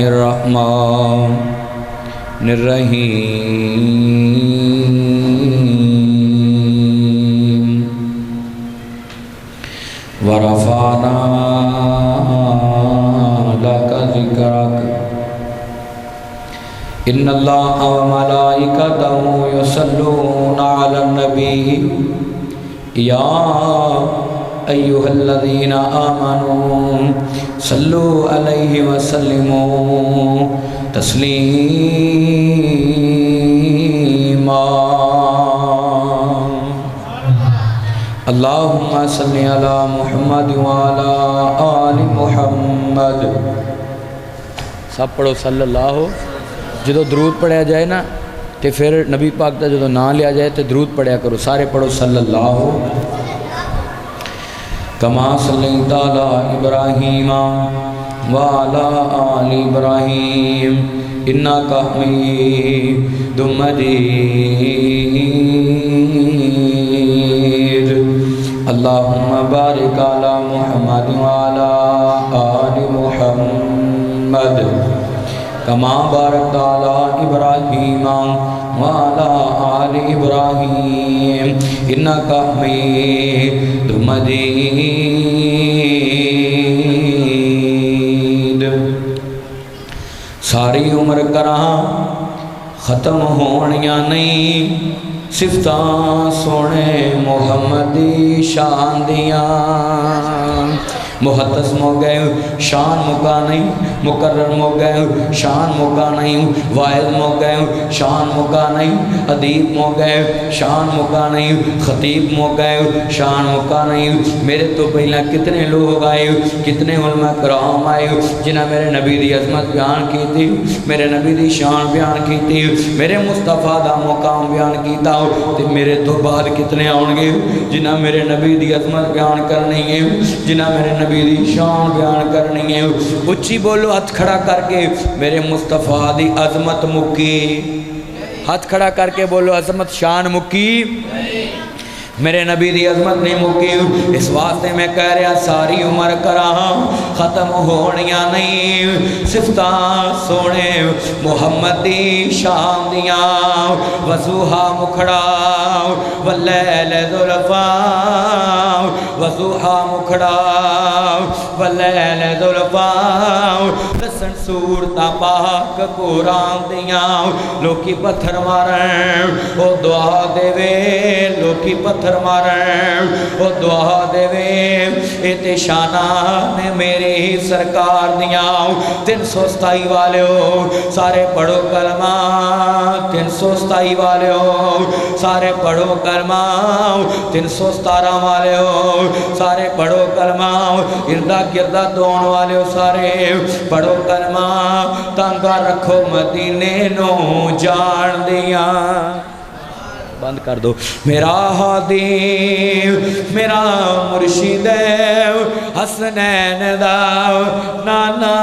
الرحمن الرحیم ورفعنا لك ذکرک ان اللہ وملائکتہ یصلون علی النبی یا ایھا الذین آمنوا صلوا علیہ وسلموا تسلیما اللہم صلی علی محمد وعلی آل محمد. سب پڑھو صلی اللہ. جدو درود پڑھیا جائے نا تے پھر نبی پاک دا جدو نام لیا جائے تے درود پڑھیا کرو. سارے پڑھو صلی اللہ. کما صلیت علی ابراہیم وعلی آل ابراہیم انک حمید مجید. اللہم بارک علی محمد وعلی آل محمد کما بارکت علی ابراہیم وعلی آل ابراہیم انک حمید مجید. ساری عمر کراں ختم ہونیاں نہیں صفتاں سونے محمد دی شان دیاں. محدث مو گئے شان مکا نہیں، مقرر مو گئے شان مکا نہیں، واعظ مو گئے شان مکا نہیں، ادیب مو گئے شان مکا نہیں، خطیب مو گئے شان مکا نہیں. میرے تو پہلے کتنے لوگ آئے، کتنے علماء کرام آئے جنہاں میرے نبی دی عظمت بیان کی تھی، میرے نبی دی شان بیان کی تھی، میرے مصطفیٰ دا مقام بیان کیتا. تے میرے تو بعد کتنے آؤں گے جنہاں میرے نبی دی عظمت بیان کرنی ہے، جنہاں میرے نبی دی شان بیان کرنی ہے. اچھی بولو ہاتھ کھڑا کر کے میرے مصطفیٰ دی عظمت مکی. ہاتھ کھڑا کر کے بولو عظمت شان مکی، میرے نبی دی عظمت نہیں مکی. اس واسطے میں کہہ رہا ساری عمر کراں ختم ہونیاں نہیں صفتاں سونے محمد دی شان دیاں. وضحیٰ مکھڑا واللیل ذوالفاں، وضحیٰ مکھڑا واللیل ذوالفاں. دسن صورتاں پاک قرآن دیاں. لوکی پتھر مارن او دعا دے وے، لوکی پتھر مارن او دعا دے وے. اے شاناں نے میری سرکار دیاں. 327 والیو سارے پڑھو کلمہ، 327 والیو سارے پڑھو کلمہ، 317 والیو سارے پڑھو کلمہ. اردہ گردہ دون والیو سارے پڑھو کلمہ. تانگا رکھو مدینے نو جان دیاں. بند کر دو. میرا ہادی میرا مرشد حسنین دا نانا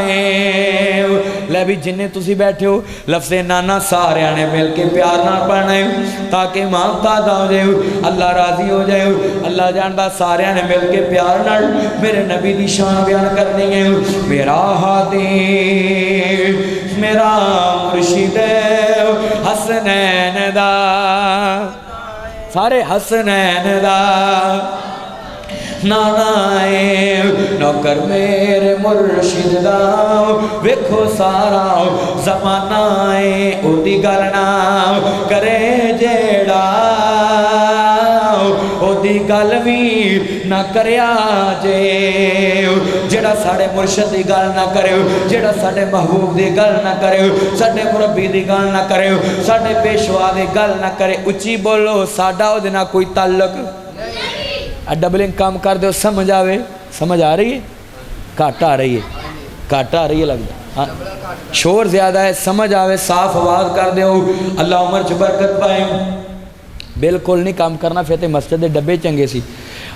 ہے. لے بھی جنہیں تسی بیٹھے ہو لفظ نانا سارے آنے مل کے پیار نہ پڑھنا ہے تاکہ امام تازہ ہو جائے، اللہ راضی ہو جائے. اللہ جاندہ سارے آنے مل کے پیار نہ میرے نبی دی شان بیان کرنی ہے. میرا ہادی میرا مرشد حسنین دا، سارے حسنین دا نانا ہے. نوکر میرے مرشد دا ویکھو سارا زمانہ ہے. او دی گل نہ کرے جیڑا، او دی گل بھی نہ کریا جے. جیڑا ساڑے مرشد دی گل نہ کرے، جیڑا ساڑے محبوب دی گل نہ کرے، ساڑے مربی دی گل نہ کرے، ساڑے پیشوا دی گل نہ کرے. اچھی بولو ساڑا او دینا کوئی تعلق. ڈبلنگ کام کر دو سمجھ آوے. سمجھ آ رہی ہے؟ کاٹ آ رہی ہے، کاٹ آ رہی ہے لگتا. شور زیادہ ہے، سمجھ آوے صاف آواز کر دیو. اللہ عمر چ برکت پائے. بالکل نہیں کام کرنا پھر تے مسجد دے ڈبے چنگے سی.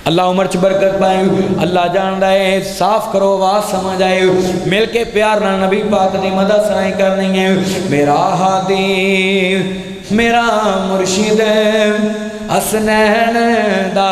اللہ عمر چ برکت پائے. اللہ جان رہے صاف کرو آواز سمجھ آئے. مل کے پیار نہ نبی پاک دی مدد سنائی کرنی ہے. میرا ہادی میرا مرشد حسنین دا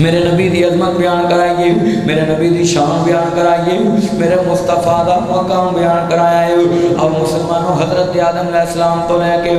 میرے نبی دی عظمت بیان کرائیے، میرے نبی دی شان بیان کرائیے، میرے مصطفیٰ دا مقام بیان کرائیے۔ اور مسلمانوں حضرت آدم علیہ السلام تو لے کے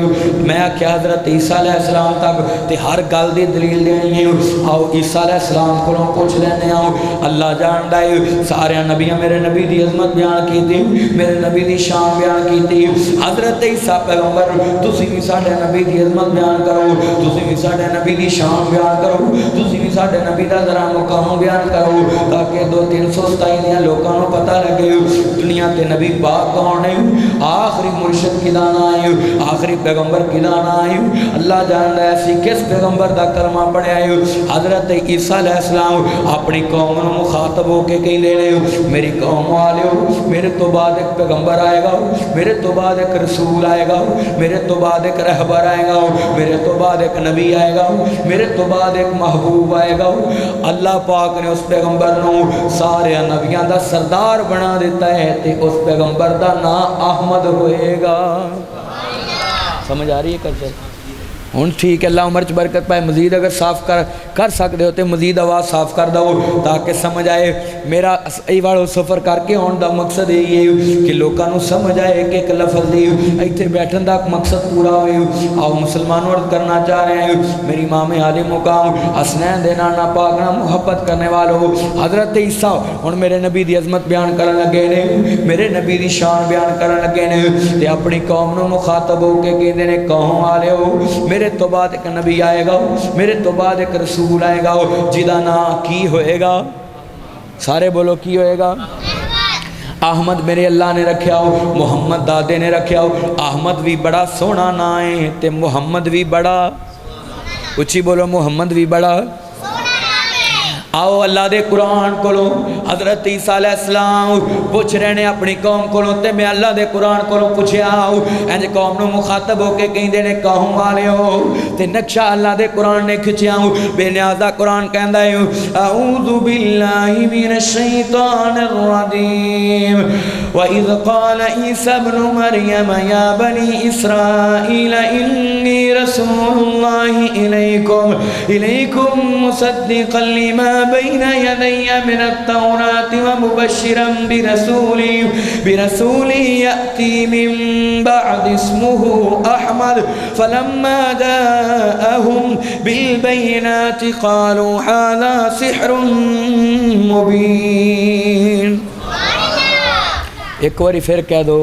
میں کیا حضرت عیسیٰ علیہ السلام تک تے ہر گل دی دلیل دینی ہے۔ آؤ عیسیٰ علیہ السلام کو پوچھ لینے آؤ، اللہ جان دائے سارے نبیاں میرے نبی دی عظمت بیان کی تھی، میرے نبی دی شان بیان کی تھی۔ حضرت عیسیٰ پیغمبر تسی بھی ساڑھے نبی دی عظمت بیان کرو، تسی بھی ساڑھے نبی دی شان بیان کرو، تسی بھی ساڑھے نبی دا ذرا مقام بیان کرو، تاکہ 2-327 دیا لوگوں کو پتہ لگے دنیا تے نبی پاک کون ہے، آخری مرشد کدانا ہے، آخری پیغمبر کدانا ہے۔ اللہ جانتا ہے ایسی کس پیغمبر دا کلمہ پڑھے آئے۔ حضرت عیسیٰ علیہ السلام اپنی قوم نے مخاطب ہو کے کہیں لے لے، میری قوم والے ہو، میرے تو بعد ایک پیغمبر آئے گا، میرے تو بعد ایک رسول آئے گا، میرے تو بعد ایک رہبر آئے گا، میرے تو بعد ایک نبی آئے گا، میرے تو بعد ایک محبوب آئے گا۔ اللہ پاک نے اس پیغمبر نو سارے نبیاں دا سردار بنا دیتا ہے تے اس پیغمبر دا نام احمد ہوئے گا۔ سمجھ آ رہی ہے کرتے ہوں ٹھیک ہے، اللہ عمر چ برکت پائے۔ مزید اگر صاف کر سکتے ہو تو مزید آواز صاف کر دو تاکہ سمجھ آئے۔ میرا ای والو سفر کر کے آن دا مقصد یہ ہے کہ لوگوں کو سمجھ آئے کہ ایک لفظ دی ایتھے بیٹھن دا مقصد پورا ہوئے۔ آؤ مسلمانوں عرض کرنا چاہ رہے ہیں، میری امام عالی مقام حسنین دے نانا پاک نام محبت کرنے والوں حضرت عیسیٰ ہن میرے نبی دی عظمت بیان کرن لگے نے، میرے نبی دی شان بیان کرن لگے نے تے اپنی قوم نو مخاطب ہو کے کہندے نے قوم والے ہو، میرے تو بعد ایک نبی آئے گا، میرے تو بعد ایک رسول آئے گا جدا نام کی ہوئے گا، سارے بولو کی ہوئے گا؟ احمد میرے اللہ نے رکھیا ہو، محمد دادے نے رکھیا ہو۔ احمد بھی بڑا سونا نا ہے تے محمد بھی بڑا، اچھی بولو محمد بھی بڑا۔ آؤ اللہ دے قرآن کولو حضرت عیسیٰ علیہ السلام پوچھ رہے ہیں اپنی قوم کولو تے میں اللہ دے قرآن کولو پوچھے آؤ انج قوم نو مخاطب ہو کے کہیں دینے قوم والے ہو تے نقشہ اللہ دے قرآن نے کھچے آؤ بے نیازہ قرآن کہندہ ہے اعوذ باللہ من الشیطان الرجیم وَإِذْ قَالَ عِيسَى ابْنُ مَرْيَمَ يَا بَنِي إِسْرَائِيلَ إِنِّي رَسُولُ اللَّهِ إِلَيْكُمْ مُصَدِّقًا لِمَا بين يدي من التوراة ومبشرا برسول يأتي من بعد اسمه أحمد فلما جاءهم بالبينات قالوا هذا سحر مبين۔ ایک باری پھر کہہ دو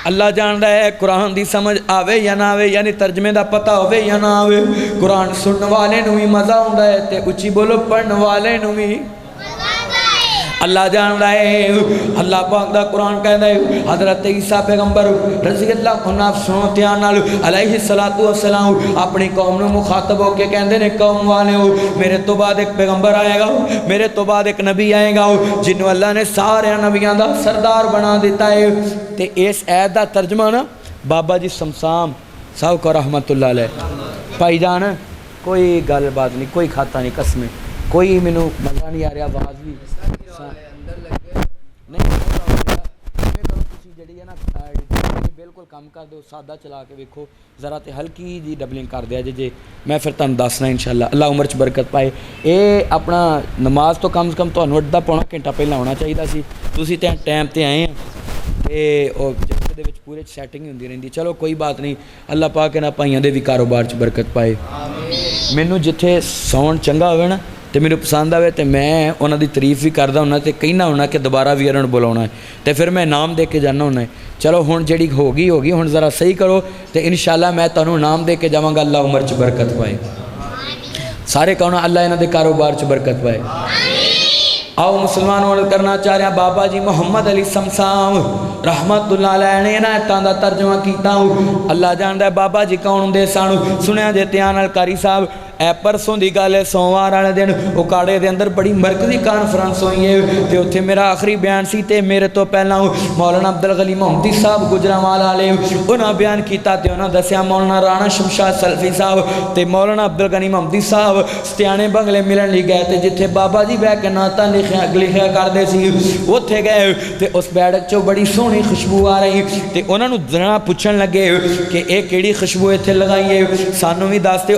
اللہ جان رہا ہے قرآن دی سمجھ آوے یا نہ آوے یعنی ترجمے دا پتہ ہوئے یا نہ آوے قرآن سننے والے نو بھی مزہ ہوں ہے تے اچھی بولو پڑھنے والے نو بھی اللہ جان رہا ہے۔ اللہ پاک دا قرآن کہتا ہے حضرت عیسیٰ پیغمبر رضی اللہ عنہ سنتیان علیہ السلام اپنی قوم نے مخاطب ہو کے کہندے نے قوم والے ہو میرے تو بعد ایک پیغمبر آئے گا میرے تو بعد ایک نبی آئے گا جنہوں اللہ نے سارے نبیاں دا سردار بنا دیتا ہے۔ تے اس عید دا ترجمہ نا بابا جی سمسام صاحب کو رحمت اللہ علیہ پائی جان کوئی گل بات نہیں کوئی کھاتا نہیں قسمیں کوئی مینوں مزہ نہیں آ رہا آواز بھی بالکل کام کر دو سادہ چلا کے ویکھو ذرا تے ہلکی جی ڈبلنگ کر دیا جے میں پھر تم دسنا انشاءاللہ اللہ عمر چ برکت پائے۔ اے اپنا نماز تو کم سے کم تانوں اڈا پونا گھنٹہ پہلا ہونا چاہیے سی تسی تے ٹائم تے آئے ہیں تے او جلسے دے وچ پورے سیٹنگ ہوندی رہندی چلو کوئی بات نہیں اللہ پاک انہاں پائیاں دے بھی کاروبار چ برکت پائے۔ مینوں جتھے ساؤنڈ چنگا ہوئے نا تے میرے پسند آئے تے میں انہاں دی تعریف بھی کردا ہونا تے کہنا ہونا کہ دوبارہ بھی انہاں نوں بلاونا ہے تے پھر میں نام دے کے جانا ہونا ہے۔ چلو ہن جڑی ہوگی ہن ذرا صحیح کرو تے انشاءاللہ میں تانوں نام دے کے جاواں گا اللہ عمر چ برکت پائے سارے کہنا اللہ انہاں دے کاروبار چ برکت پائے۔ آؤ مسلمانوں عرض کرنا چاہ رہے ہیں بابا جی محمد علی سمسام رحمت اللہ علیہ نے عنایتاں دا ترجمہ کیتا ہوں اللہ جاندا ہے بابا جی کون دے سانو سنیا جے تیان القاری صاحب اے پرسوں دی گل ہے سوموار والے دن اکاڑے دے اندر بڑی مرکزی کانفرنس ہوئی ہے تے اوتھے میرا آخری بیان سی تے میرے تو پہلا مولانا عبدالغنی محمدی صاحب گجرانوال والے انہاں بیان کیتا تے انہاں دسیا مولانا رانا شمشاد سلفی صاحب تے مولانا عبدالغنی محمدی صاحب ستیانے بنگلے ملن لی گئے تے جتھے بابا جی بیٹھ کے نعتاں لکھیا کردے سی اوتھے گئے تے اس بیٹھک چوں بڑی سونی خوشبو آ رہی تے انہاں نوں ذرا پوچھن لگے کہ اے کیڑی خوشبو ایتھے لگائی ہے سانوں بھی دس دیو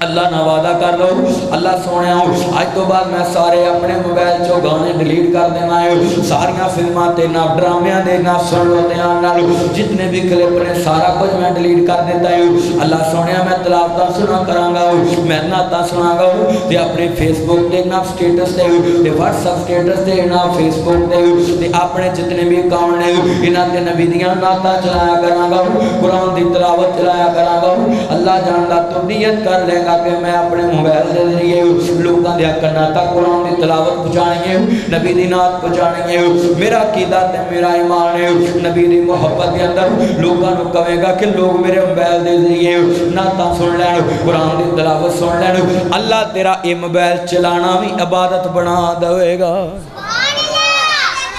اللہ نہ وعدہ کر لو اللہ سونے اج تو بعد میں سارے اپنے موبائل چو گانے ڈیلیٹ کر دینا ہے ساریاں فلماں تے نہ ڈرامیاں دے نہ سن لو دھیان نال جتنے بھی کلپ نے سارا کچھ میں ڈیلیٹ کر دیتا ہے اللہ سونے میں تلاوتاں سنا کراں گا میں نعتاں سنا گا تے اپنے فیس بک تے نہ سٹیٹس تے واٹس ایپ سٹیٹس تے نہ فیس بک تے اپنے جتنے بھی اکاؤنٹ نے انہاں تے نبی دیاں نعتاں چلایا کراں گا قرآن دی تلاوت چلایا کراں گا اللہ جاندا تو نیت کر لے گا کہ میں اپنے موبائل دے ذریعے لوکاں دے کنا تک قرآن دی تلاوت پہنچانی ہے نبی دی نعت پہنچانی ہے میرا عقیدہ تے میرا ایمان ہے نبی دی محبت دے اندر لوکاں نوں کہے گا کہ لوگ میرے موبائل دے ذریعے نعتاں سن لین قرآن دی تلاوت سن لین اللہ تیرا اے موبائل چلانا بھی عبادت بنا دے گا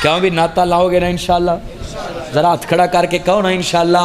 کیوں بھی نعتاں لاؤ گے نا انشاءاللہ ذرا ہاتھ کھڑا کر کے کہو نا انشاءاللہ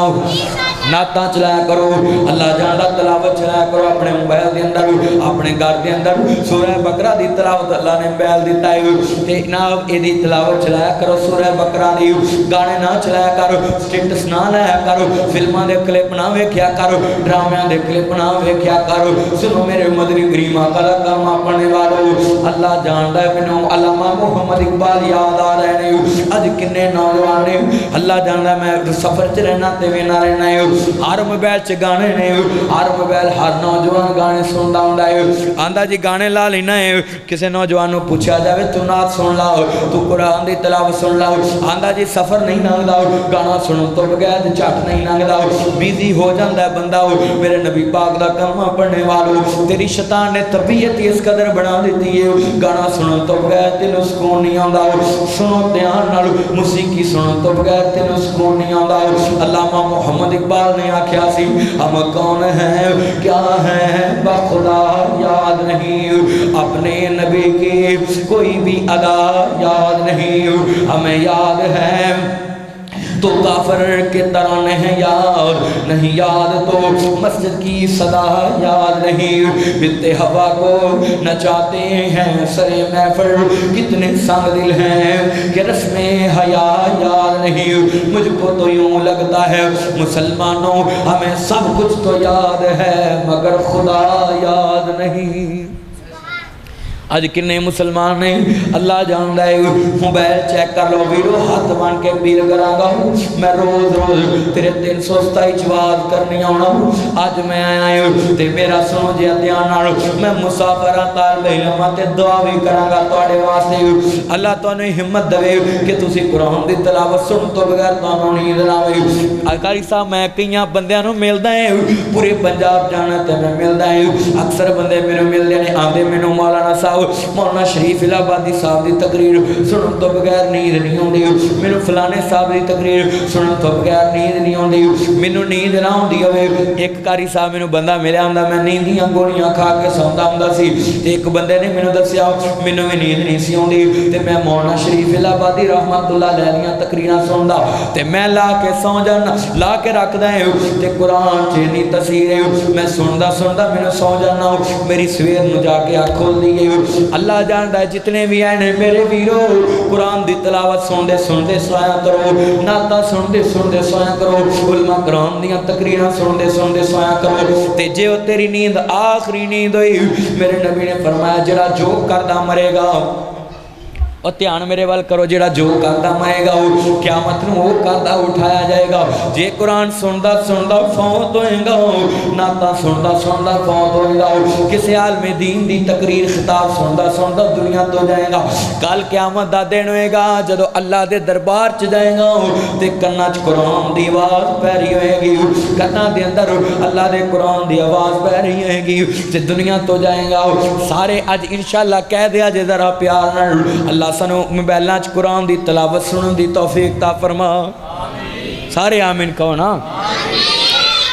نعتاں چلایا کرو اللہ جاندا تلاوت چلایا کرو اپنے موبائل دے اندر اپنے گھر دے اندر سورہ بقرہ دی تلاوت اللہ نے موبائل دیتا ہے تے جناب اے دی تلاوت چلایا کرو سورہ بقرہ دی گانے نہ چلایا کرو سٹیٹس نہ لایا کرو فلماں دے کلپ نہ ویکھیا کرو ڈرامیاں دے کلپ نہ ویکھیا کرو سنو میرے مدنی کریم آقا دا کلمہ پڑھنے والو اللہ جاندا ہے مینوں علامہ محمد اقبال یاد آ رہے ہیں اج کنے نوجوان نے اللہ جاندا میں سفر چ رہنا تے وینا رہنا ہے ہر موبائل چ گانے نے ہر موبائل ہر نوجوان گانے سندا ہوندا ہے آندا جی گانے لا لینا ہے کسے نوجوان نوں پوچھا جاوے تو نعت سن لا تو قرآن دی تلاوت سن لا آندا جی سفر نہیں لنگدا گانا سنن تو بغیر جھٹ نہیں لنگدا بیزی ہو جاندا ہے بندہ میرے نبی پاک دا کلمہ پڑھنے والو تیری شیطان نے طبیعت اس قدر بنا دیتی ہے گانا سنن تو بغیر تینوں سکون نہیں آندا سنو دھیان نال موسیقی سنن تو بغیر تینوں سکون نہیں آندا علامہ محمد اقبال نے آکھیا سی ہم کون ہیں کیا ہیں بخدا یاد نہیں اپنے نبی کی کوئی بھی ادا یاد نہیں ہمیں یاد ہے تو کافر کے ترانے ہیں یاد نہیں یاد تو مسجد کی صدا یاد نہیں بنتے ہوا کو نچاتے ہیں سرے محفل کتنے سنگ دل ہیں کہ رسم حیا یاد نہیں مجھ کو تو یوں لگتا ہے مسلمانوں ہمیں سب کچھ تو یاد ہے مگر خدا یاد نہیں آج کنے مسلمان نے اللہ جاندا ہے موبائل چیک کر لو ویڈیو ہاتھ بن کے اپیل کراں گا میں روز روز تیرے 327 جواب کرنی آنا آج میں آیا ہوں تے میرا سنو جی دھیان نال میں مسافر طالب علم تے دعا بھی کراں گا تواڈے واسطے اللہ تانوں ہمت دے کہ تسی قرآن دی تلاوت سن تو بغیر تانوں نیند نہ آوے قاری صاحب میں کئیاں بندیاں نوں ملدا ہے پورے پنجاب جانا تے میں ملدا ہے اکثر بندے میرے ملدے نے آندے مینوں مولانا صاحب مولانا شریف الہ آبادی صاحب دی تقریر سنن تو بغیر نیند نہیں آندی مینوں فلانے صاحب دی تقریر سنن تو بغیر نیند نہیں آندی مینوں نیند نہ آندی ہوے ایک قاری صاحب مینوں بندہ ملیا ہوندا میں نیند دیاں گولیاں کھا کے سوندا ہوندا سی تے ایک بندے نے مینوں دسیا مینوں وی نیند نہیں سی آندی تے میں مولانا شریف الہ آبادی رحمت اللہ علیہ دیاں تقریراں سندا تے میں لا کے سو جانا لا کے رکھدا ہے تے قرآن چ اتنی تاثیر ہے میں سندا سندا مینوں سو جانا میری سویر نوں جا کے اکھ کھل دی ہے اللہ جاندا ہے جتنے بھی ہیں میرے ویرو قرآن دی تلاوت سندے سندے سویا کرو نعتاں سندے سندے سویا کرو علماء کرام دیاں تقریراں سندے سندے سویا کرو تے جے او تیری نیند آخری نیند ہوئی میرے نبی نے فرمایا جڑا جو کردا مرے گا اور دھیان میرے وال کرو جڑا جو کردا مرے گا وہ قیامت نوں وہ کردا اٹھایا جائے گا جے قرآن سندا سندا فوت ہوئے گا نعتاں سندا سندا فوت ہوئے گا کسی عالم دین دی تقریر خطاب سندا سندا دنیا تو جائے گا کل قیامت دا دن ہوئے گا جدو اللہ دے دربار چ جائے گا تے کنا چ قرآن دی آواز پہ رہی ہوئے گی کنا دے اندر اللہ دے قرآن دی آواز پہ رہی ہوئے گی تے دنیا تو جائے گا سارے اج انشاءاللہ کہہ دیا جے ذرا پیار نال اللہ سنو موبائلاں چ قرآن دی تلاوت سنن دی توفیق عطا فرما سارے آمین کہو نا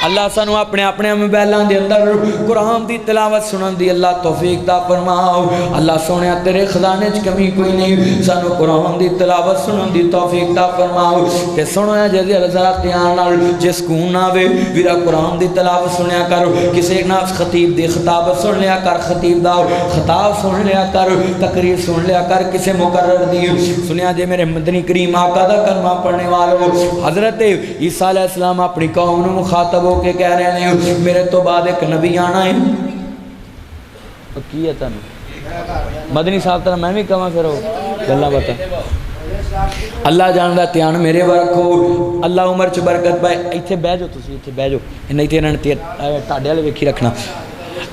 اللہ سانو اپنے اپنے موبائلاں دے اندر قرآن دی تلاوت سنن دی اللہ توفیق عطا فرماؤ اللہ سونیا تیرے خزانے چ کمی کوئی نہیں سانو قرآن دی تلاوت سنن دی توفیق عطا فرماؤ تے سنیا جے ذرا دھیان نال جے سکون آوے ویرا قرآن دی تلاوت سنیا کر کسے نہ خطیب دی خطاب سن لیا کر خطیب دا خطاب سن لیا کر تقریر سن لیا کر کسے مقرر دی سنیا جے میرے مدنی کریم آقا دا کلمہ پڑھنے والو حضرت عیسیٰ علیہ السلام اپنی قوم نو مخاطب کے کہہ رہے ہیں میرے تو بعد ایک نبی آنا ہے تو کی ہے تانوں مدنی صاحب طرح میں بھی کہاں پھر گلاں بتا اللہ جاندا دھیان میرے ور رکھو اللہ عمر چ برکت پائے ایتھے بیٹھ جاؤ تسی ایتھے بیٹھ جاؤ نہیں تے انہاں نے ٹاڈے والے ویکھی رکھنا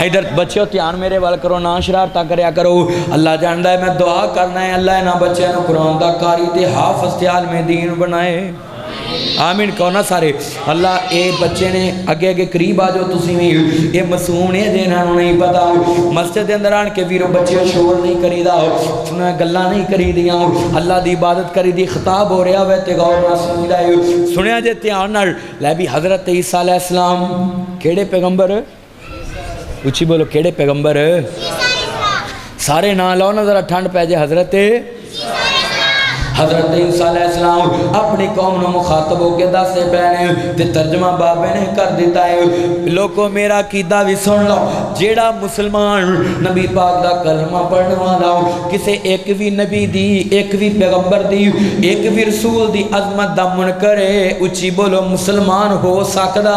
ادھر بچیو دھیان میرے وال کرو نہ شرارتاں کریا کرو اللہ جاندا ہے میں دعا کرنا ہے اللہ انہاں بچیاں نوں قرآن دا قاری تے حافظ تے عالم دین بنائے آمین کہو نا سارے اللہ اے بچے نے اگے اگے قریب آ جاؤ تسی بھی اے معصوم نے جنہاں نوں نہیں پتا مسجد دے اندر آن کے ویرو بچے شور نہیں کریدا گلاں نہیں کریدیاں اللہ دی عبادت کریدی خطاب ہو رہا ہوئے تے غور نہ سنیدا ہے سنیا جے دھیان نال لے بھی حضرت عیسیٰ علیہ السلام کیڑے پیغمبر اچھی بولو کیڑے پیغمبر سارے نام لاؤ نا ذرا ٹھنڈ پہ جائے حضرت عیسیٰ علیہ السلام اپنی قوم نو مخاطب ہو کے دسے پہنے تے ترجمہ بابے نے کر دیتا ہے لوگوں میرا عقیدہ بھی سن لو جیڑا مسلمان نبی پاک دا کلمہ پڑھنے والا کسے ایک بھی نبی دی ایک بھی پیغمبر دی ایک بھی رسول دی عظمت دا منکر ہے اچھی بولو مسلمان ہو سکدا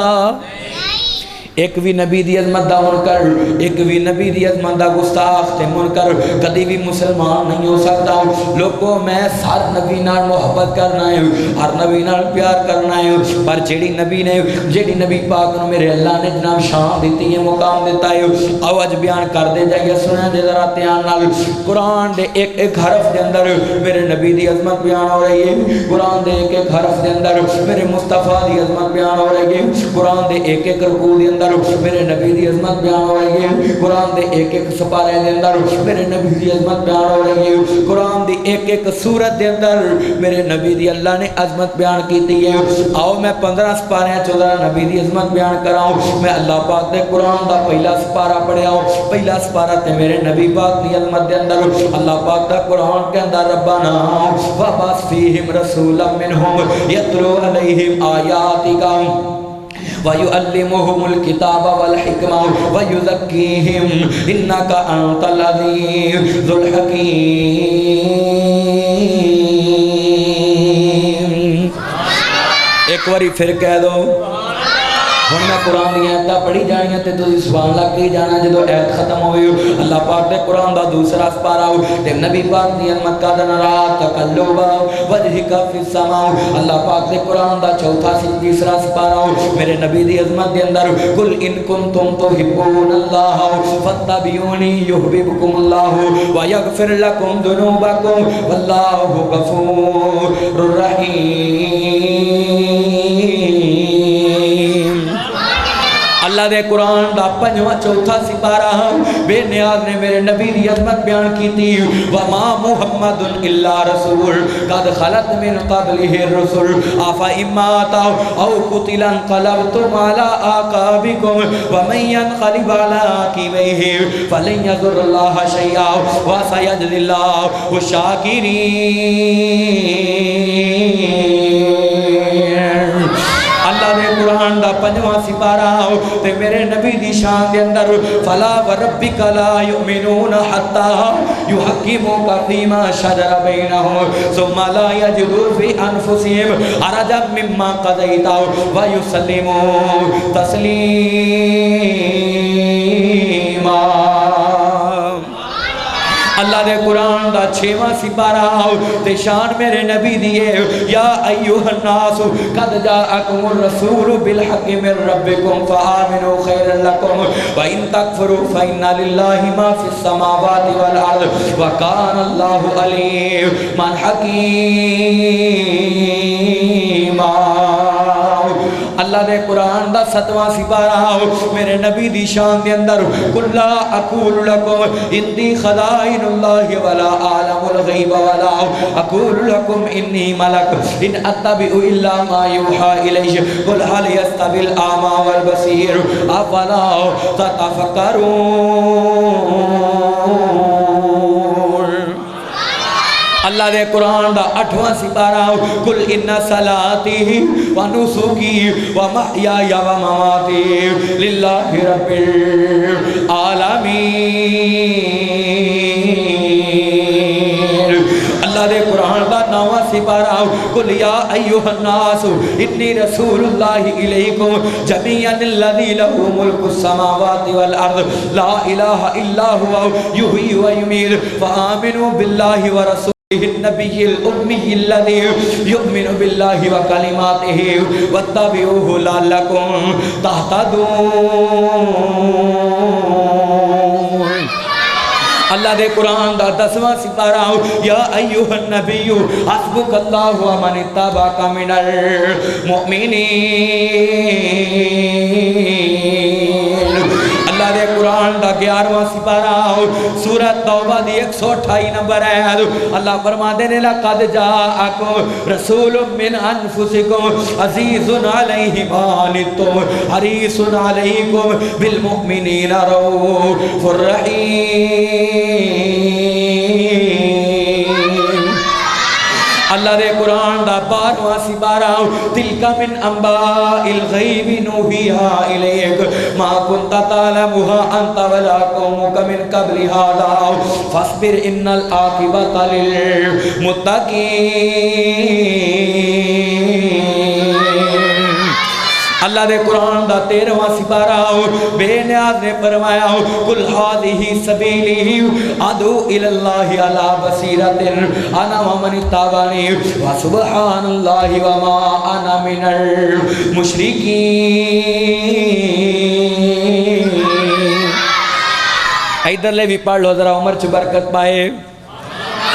ایک بھی نبی دی عظمت دا منکر ایک بھی نبی دی عظمت دا گستاخ تے منکر کدی بھی مسلمان نہیں ہو سکتا لوگوں میں ہر نبی نال محبت کرنا ہے ہر نبی نال پیار کرنا ہے پر جیڑی نبی پاک نو میرے اللہ نے جناب شان دیتی ہے مقام دیتا ہے آو اج بیان کر دے جائیے سنیں دے ذرا دھیان نال قرآن دے ایک ایک حرف دے اندر میرے نبی دی عظمت بیان ہو رہی ہے قرآن دے ایک ایک حرف دے اندر میرے مصطفیٰ دی عظمت بیان ہو رہی ہے قرآن دے ایک ایک رکوع دے اندر میرے نبی دی عظمت بیان ہو رہی ہے قرآن دے ایک ایک سپارے دے اندر میرے نبی دی عظمت بیان ہو رہی ہے قرآن دی ایک ایک سورت دے اندر میرے نبی دی اللہ نے عظمت بیان کیتی ہے آؤ میں 15 سپارے 14 نبی دی عظمت بیان کراؤں میں اللہ پاک دے قرآن دا پہلا سپارہ پڑھیا ہوں پہلا سپارہ تے میرے نبی پاک دی عظمت دے اندر اللہ پاک دا قرآن کے اندر ربنا وبعث فیہم رسولا منہم یتلو علیہم آیاتک وَيُعَلِّمُهُمُ الْكِتَابَ وَالْحِكْمَةَ وَيُزَكِّيهِمْ إِنَّكَ أَنْتَ الْعَزِيزُ الْحَكِيمُ ایک باری پھر کہہ دو ہن میں قرآن دی آیتاں پڑھی جانیاں تے تسی سبحان اللہ کہی جانا جدو آیت ختم ہوئی اللہ پاک دے قرآن دا دوسرا سپارہ تے نبی پاک دی عظمت کا دنرا تقلبا وجہک فی السماء اللہ پاک دے قرآن دا چوتھا تیسرا سپارہ میرے نبی دی عظمت دے اندر قل ان کنتم تحبون اللہ فاتبعونی یحببکم اللہ ویغفر لکم ذنوبکم واللہ غفور الرحیم اللہ دے قرآن دا پنجواں چوتھا سپارہ بے نیاز نے میرے نبی دی عظمت بیان کی تھی وما محمد الا رسول قد خلت من قبلہ الرسل آفا اماتا او قتل انقلبتم علی آقابکم ومن ينقلب علی عقبیہ فلن یضر اللہ شیئا وسیجزی اللہ الشاکرین اللہ دے قرآن دا پنجواں سپارہ تے میرے نبی دی شان دے اندر فلا وربک لا یؤمنون حتی یحکموک فیما شجر بینہم ثم لا یجدوا فی انفسہم حرجا مما قضیت ویسلموا تسلیما اللہ دے قرآن دا چھواں سپارہ تے شان میرے نبی دیئے یا ایوہ الناس قد جاءکم الرسول بالحق من ربکم فآمنوا خیر لکم وَإِن تکفروا فَإِنَّ لِلَّهِ مَا فِي السَّمَاوَاتِ وَالْأَرْضِ وَكَانَ اللَّهُ عَلِيمًا حَكِيمًا اللہ دے قرآن دا ستواں سپارہ میرے نبی دی شان دے اندر قُلْ لَا أَقُولُ لَكُمْ إِنِّي خَزَائِنُ اللَّهِ وَلَا أَعْلَمُ الْغَيْبَ وَلَا أَقُولُ لَكُمْ إِنِّي مَلَكٌ إِنْ أَتَّبِعُ إِلَّا مَا يُوحَى إِلَيَّ قُلْ هَلْ يَسْتَوِي الْأَعْمَى وَالْبَصِيرُ أَفَلَا تَتَفَكَّرُونَ اللہ دے قرآن دا 8واں سپارہ قل ان صلاتی و نسکی و محیای و مماتی للہ رب العالمین اللہ دے قرآن دا 9واں سپارہ قل یا ایھا الناس انی رسول اللہ الیکم جمیعا الذی لہ ملک السماوات والارض لا الہ الا ہوا یحیی و یمیت فآمنوا باللہ ورسولہ النبی الأمی الذی یؤمن باللہ وکلماتہ واتبعوہ لعلکم تہتدون۔ اللہ دے قرآن دا 10واں سپارہ یا ایھا النبی حسبک اللہ ومن اتبعک من المؤمنین۔ اللہ دے قرآن دا 11واں سپارہ سورہ توبہ دی 128 نمبر آیت اللہ فرماتے ہیں لقد جاءکم رسول من انفسکم عزیز علیہ ما عنتم حریص علیکم بالمؤمنین رؤوف الرحیم۔ اللہ دے قرآن دا 12واں سپارہ تلک من انباء الغیب نوحیہا الیک ما کنت تعلمها انت ولا قومک من قبل ھذا فاصبر ان العاقبۃ للمتقین۔ اللہ دے قرآن دا 13واں سپارہ بے نیاز نے فرمایا قل ھذہ سبیلی ادعو الی اللہ علی بصیرۃ انا ومن اتبعنی وسبحان اللہ وما انا من المشرکین۔ ادھر لے بھی پڑھ لو ذرا عمر چ برکت پائے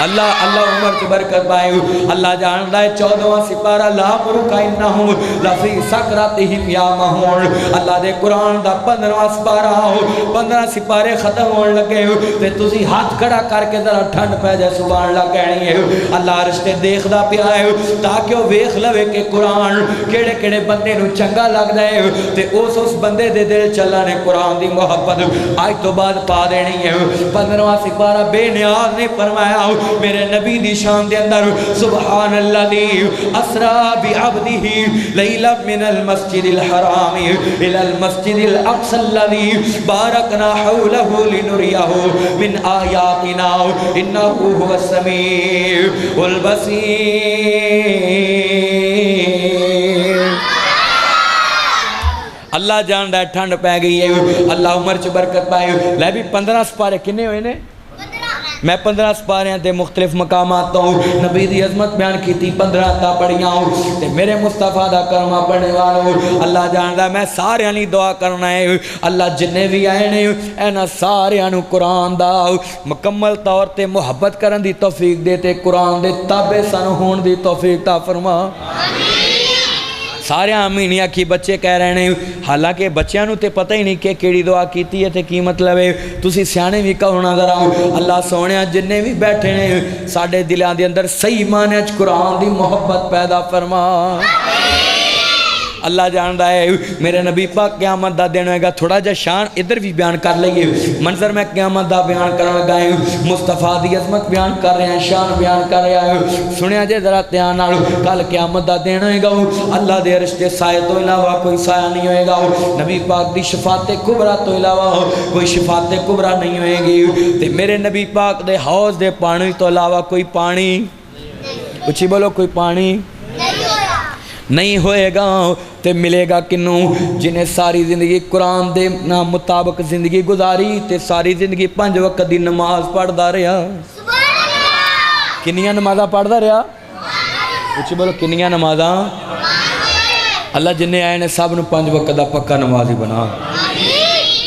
اللہ عمر کی برکت پائے۔ اللہ جانتا ہے 14واں سپارہ لا مرکا انہم لفی سکراتہم یامہون۔ اللہ دے قرآن دا 15واں سپارہ 15 سپارے ختم ہون لگے تے تسی ہاتھ کھڑا کر کے ذرا ٹھنڈ پہ جائے سبحان اللہ کہنی ہے۔ اللہ رشتے دیکھدا پیا ہے تاکہ وہ ویکھ لوے کہ قرآن کیڑے کیڑے بندے نو چنگا لگدا ہے تے اس بندے دے دل چلانے قرآن دی محبت آج تو بعد پا دینی ہے۔ 15واں سپارہ بے نیاز نے فرمایا میرے نبی دی شان دے اندر سبحان الذی اسرا بعبدہ لیلا من المسجد الحرام الى المسجد الاقصى الذی بارکنا حولہ لنریہ من آیاتنا انہ هو السمیع البصیر۔ اللہ جاندا ہے ٹھنڈ پہ گئی ہے۔ اللہ عمر چ برکت پائے۔ لے بھی 15 سپارے کنے ہوئے نے؟ میں 15 سپاریاں دے مختلف مقامات تو نبی دی عظمت بیان کی تھی 15 تا پڑھیاں تے میرے مصطفیٰ دا کرمہ پڑھنے والوں اللہ جاندا میں سارے نہیں دعا کرنا ہے اللہ جننے بھی آئے نے اینا سارے انو قرآن دا مکمل طور تے محبت کرن دی توفیق دیتے قرآن دے تابع سن ہون دی توفیق تا فرما سارے آمین یا کی بچے کہہ رہے ہیں حالانکہ بچیاں نو تے پتہ ہی نہیں کہ کیڑی دعا کیتی ہے تے کی مطلب ہے تسی سیانے بھی کہو نظر آؤ اللہ سونے جننے بھی بیٹھے نے ساڑھے دلان دے اندر صحیح معنی قرآن دی محبت پیدا فرما اللہ جاندا ہے میرے نبی پاک قیامت دا دن ہوئے گا تھوڑا جا شان ادھر بھی بیان کر لئیے منظر میں قیامت دا بیان کرنے لگا ہے مصطفیٰ دی عظمت بیان کر رہے ہیں شان بیان کر رہے ہیں سنیا جے ذرا تیان آلو کل قیامت دا دن ہوئے گا اللہ دے عرش دے سائے تو علاوہ کوئی سایہ نہیں ہوئے گا نبی پاک دی شفاعت کبرا تو علاوہ کوئی شفاعت کبرا نہیں ہوئے گی تے میرے نبی پاک دے حوض دے پانی تو علاوہ کوئی پانی اچھی بولو کوئی پانی نہیں ہوئے گا تے ملے گا کنوں جنہیں ساری زندگی قرآن دے مطابق زندگی گزاری تے ساری زندگی 5 وقت دی نماز پڑھ دا رہا کنیاں نمازاں پڑھ دا رہا اچھی بولو کنیاں نمازاں اللہ جنہیں آئے نے سب نو 5 وقت دا پکا نمازی بنا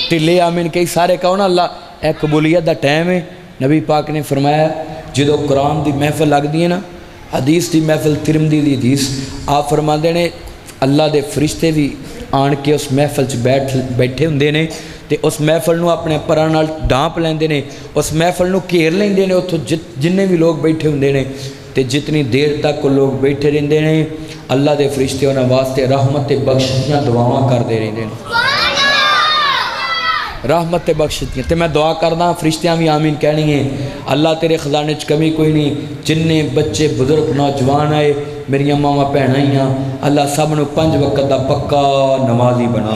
ٹلے آمین کئی سارے کہو نا اللہ اے قبولیت دا ٹائم ہے نبی پاک نے فرمایا جدو قرآن دی محفل لگ دی ہے نا حدیث دی محفل ترمذی دی حدیث آپ فرما دینے اللہ دے فرشتے بھی آن کے اس محفل چ بیٹھے ہوندے نے تے اس محفل نو اپنے پراں نال ڈانپ لیندے نے اس محفل نو گھیر لیندے نے اتھوں جننے بھی لوگ بیٹھے ہوندے نے تے جتنی دیر تک وہ لوگ بیٹھے رہندے نے اللہ دے فرشتے انہاں واسطے رحمت بخشیاں دعاواں کردے رہندے نے رحمت بخشتیاں تے میں دعا کرنا فرشتیاں بھی آمین کہنی ہیں اللہ تیرے خزانے چ کمی کوئی نہیں جننے بچے بزرگ نوجوان آئے میری ماما بہنائیاں اللہ سب نو 5 وقت دا پکا نمازی بنا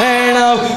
ਲੈਣਾ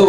2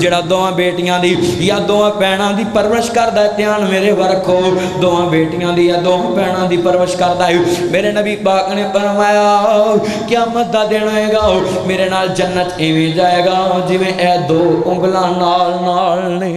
ਜਿਹੜਾ ਦੋਵਾਂ ਬੇਟੀਆਂ ਦੀ ਜਾਂ ਦੋਵਾਂ ਭੈਣਾਂ ਦੀ ਪਰਵਰਿਸ਼ ਕਰਦਾ ਹੈ, ਧਿਆਨ ਮੇਰੇ ਵੱਲ ਰੱਖੋ, ਦੋਵਾਂ ਬੇਟੀਆਂ ਦੀ ਜਾਂ ਦੋਵਾਂ ਭੈਣਾਂ ਦੀ ਪਰਵਰਿਸ਼ ਕਰਦਾ ਹੈ, ਮੇਰੇ ਨਬੀ ਪਾਕ ਨੇ ਫਰਮਾਇਆ ਕਿਆਮਤ ਦਾ ਦਿਨ ਹੋਏਗਾ ਮੇਰੇ ਨਾਲ ਜੰਨਤ ਇਵੇਂ ਜਾਏਗਾ ਜਿਵੇਂ ਇਹ ਦੋ ਉਂਗਲਾਂ ਨਾਲ ਨੇ।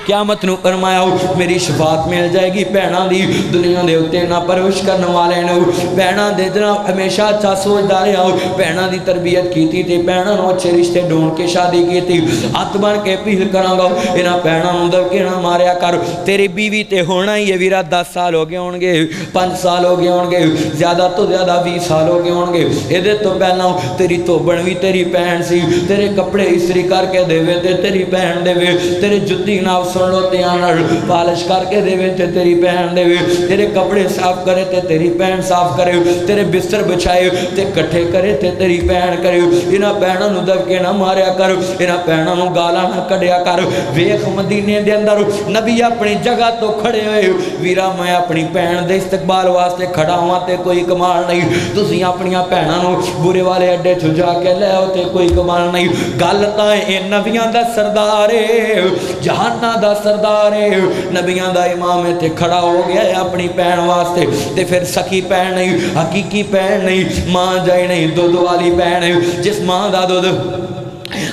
قیامت نو فرمایا میری شفاعت مل جائے گی بہناں دی دنیا دے اوتے نہ پرورش کرن والے نو بہناں دے جناب ہمیشہ اچھا سوچدا رہیا بہناں دی تربیت کیتی تے بہناں نو اچھے رشتے ڈھونڈ کے شادی کیتی ہاتھ بن کے اپیل کراں گا انہاں بہناں نوں دب کے نہ ماریا کر تیری بیوی تے ہونا ہی ہے ویرا 10 سال ہو گئے ہون گے 5 سال ہو گئے ہون گے زیادہ تو زیادہ 20 سال ہو گئے ہون گے ایدے تو پہلا تیری توبن وی تیری بہن سی تیرے کپڑے استری کر کے دے تے تیری بہن دے تیرے جُتی ناف سن لو تیانر پالش کر کے دے تے تیری بہن دے تیرے کپڑے صاف کرے تے تیری بہن صاف کرے تیرے بستر بچھائے تے کٹھے کرے تے تیری بہن کرے انہاں بہناں نوں دب کے نہ ماریا کر انہاں بہناں نوں گالاں نہ کڈیا کر ویکھ مدینے دے اندر نبی اپنی جگہ تو کھڑے ہوئے ویرا میں اپنی بہن دے استقبال واسطے کھڑا ہواں تے کوئی کمال نہیں تسی اپنی بہناں نوں برے والے اڈے چ جا کے لے آؤ تے کوئی کمال نہیں گل تاں اے نبیاں دا سردار اے جہاناں دا سردار ہے نبیاں دا امام ہے تے کھڑا ہو گیا ہے اپنی پہن واسطے تے پھر سکی پہن نہیں حقیقی پہن نہیں ماں جائے نہیں دودھ والی پہن ہے جس ماں دا دودھ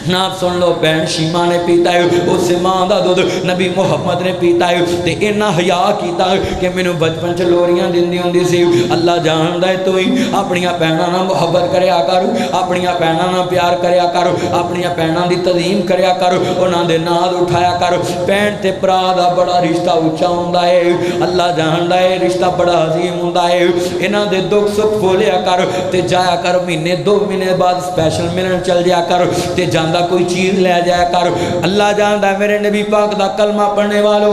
ناب سن لو بہن شیمہ نے پیتا ہے اس سے ماں دا دودھ نبی محمد نے پیتا ہے تے انہا حیا کیتا ہے کہ میں نے بچپن چ لوریاں دندی ہوندی سی اللہ جاندا ہے تو ہی اپنی بہناں نال محبت کریا کر اپنی بہناں نال پیار کریا کر اپنی بہناں دی تعظیم کریا کر انہاں دے نام اٹھایا کر بہن تے بھرا دا بڑا رشتہ اونچا ہوندا ہے اللہ جاندا ہے رشتہ بڑا عظیم ہوندا ہے انہاں دے دکھ سکھ کھولیا کر تے جایا کر مہینے 2 مہینے بعد سپیشل ملن چل جایا کر تے جاندا کوئی چیز لے جایا کر اللہ جاندا ہے میرے نبی پاک دا کلمہ پڑھنے والو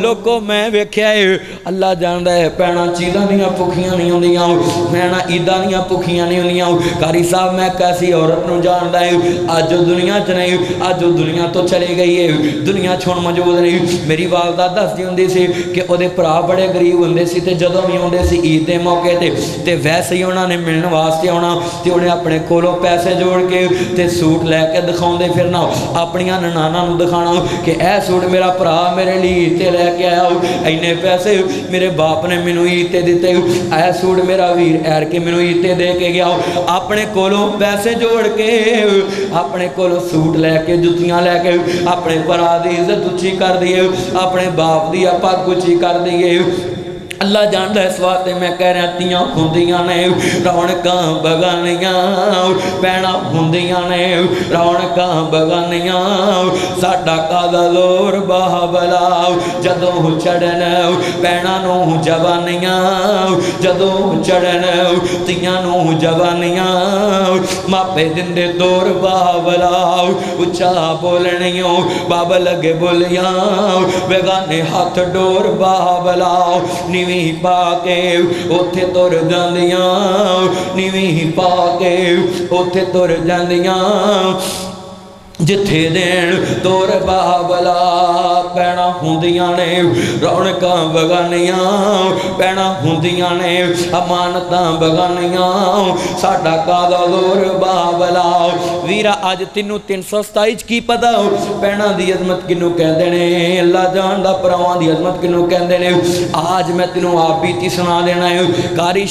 لوگوں میں ویکھیا ہے اللہ جاندا ہے پہنا چیزاں دیاں بھکھیاں نہیں ہوندیاں پہنا عیداں دیاں بھکھیاں نہیں ہوندیاں قاری صاحب میں کیسی عورت نوں جاندا ہے اج جو دنیا چ نہیں اج جو دنیا تو چلی گئی ہے دنیا چھوڑ موجود نہیں میری والدہ دسدی ہوندی سی کہ او دے بھرا بڑے غریب ہوندے سی تے جدوں بھی ہوندے سی عید دے موقع تے ویسے ہی انہاں نے ملن واسطے آنا تے انہیں اپنے کولوں پیسے جوڑ کے تے سوٹ لے کے دکھاؤندے پھرنا اپنی نناناں نوں دکھانا کہ اے سوٹ میرا بھرا میرے لیے تے لے کے آیا اینے پیسے میرے باپ نے مینوں عید تے دتے اے سوٹ میرا ویر ایر کے مینوں عید تے دے کے گیا اپنے کولوں پیسے جوڑ کے اپنے کولوں سوٹ لے کے جُتیاں لے کے اپنے بھرا دی عزت اونچی کر دیے اپنے باپ دی پگ اونچی کر دیے اللہ جاندا ہے اس واسطے میں کہہ رہا تیاں ہوندیاں نے رونقاں بگانیاں بہناں ہوندیاں نے رونقاں بگانیاں ساڈا کادا زور باہبلا جدوں چڑھن بہناں نوں جوانیاں جدوں چڑھن تیاں نوں جوانیاں ماپے دندے دور باہبلا اچھا بولنیوں باب لگے بولیاں بیگانے ہاتھ ڈور باہبلا نیویں پا کے اوتھے تر جاندیاں نیویں پا کے اوتھے تر جاندیاں جتھے دین دور باہبلا بہناں ہوندیاں نے رونقاں بگانیاں بہناں ہوندیاں نے امانتاں بگانیاں ساڈا کادا زور باہبلا ویرا اج تینوں 327 کی پتہ بہناں دی عظمت کینوں کہندے نے اللہ جاندا پراواں دی عظمت کینوں کہندے نے آج میں تینوں آپ بیتی سنا دینا ہے قاری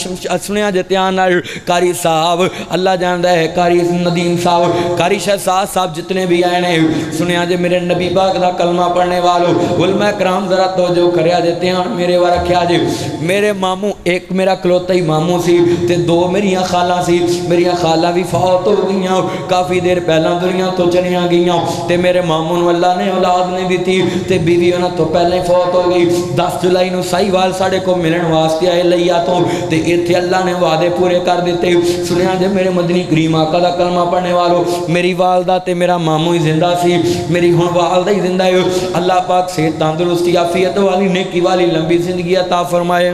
سنیا جے دھیان نال قاری صاحب اللہ جاندا ہے قاری ندیم صاحب قاری شہزاد صاحب جتنے بھی آئے نے سنیا جے میرے نبی پاک دا کلمہ پڑھنے والو علماء کرام ذرا توجہ کریا جے دھیان میرے وا رکھیا جے میرے ماموں ایک میرا کلوتا ہی ماموں سی تے 2 میریاں خالہ سی میریاں خالہ بھی فوت ہو گئیاں کافی دیر پہلا دنیا تو چلیاں گئیاں تے میرے ماموں نوں اللہ نے اولاد نہیں دتی تے بیوی انہاں تو پہلے فوت ہو گئی 10 جولائی نوں سائیوال ساڈے کو ملن واسطے آئے لیا تو تے ایتھے اللہ نے وعدے پورے کر دیتے سنیا جے میرے مدنی کریم آقا دا کلمہ پڑھنے والو میری والدہ تے میرا ماموں ہی زندہ سی میری ہن والدہ ہی زندہ ہے اللہ پاک صحت تندرستی عافیت والی نیکی والی لمبی زندگی عطا فرمائے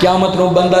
قیامت نو بندہ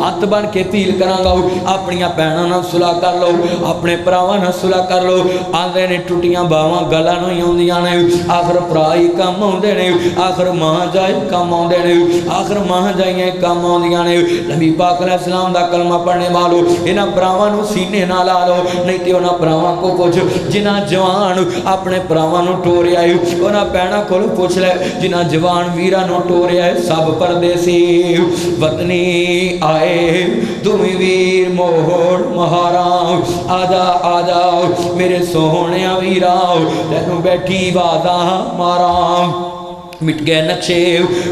ہاتھ بن کے اپیل کراں گا اپنی بھیناں نال صلح کر لو اپنے بھراواں نال صلح کر لو آندے نے ٹوٹیاں باواں گلاں نوں ہی آوندیاں نے آخر بھرا ہی کم آوندے نے آخر ماں جائے کم آوندے نے آخر ماں جائیاں کم آوندیاں نے نبی پاک علیہ السلام دا کلمہ پڑھنے والو انہاں بھراواں نوں سینے نال لا لو نہیں تے انہاں بھراواں کو پوچھ جنہاں جوان اپنے بھراواں نوں ٹوریا ہے انہاں بھیناں کول پوچھ لے جنہاں جوان ویراں نوں ٹوریا ہے سب پردیسی وطنی آئے تمہیں ویر موڑ مہاراں آجا آجا میرے سونے ویراں تینوں بیٹھی وعدہ ماراں مٹ گئے نقشے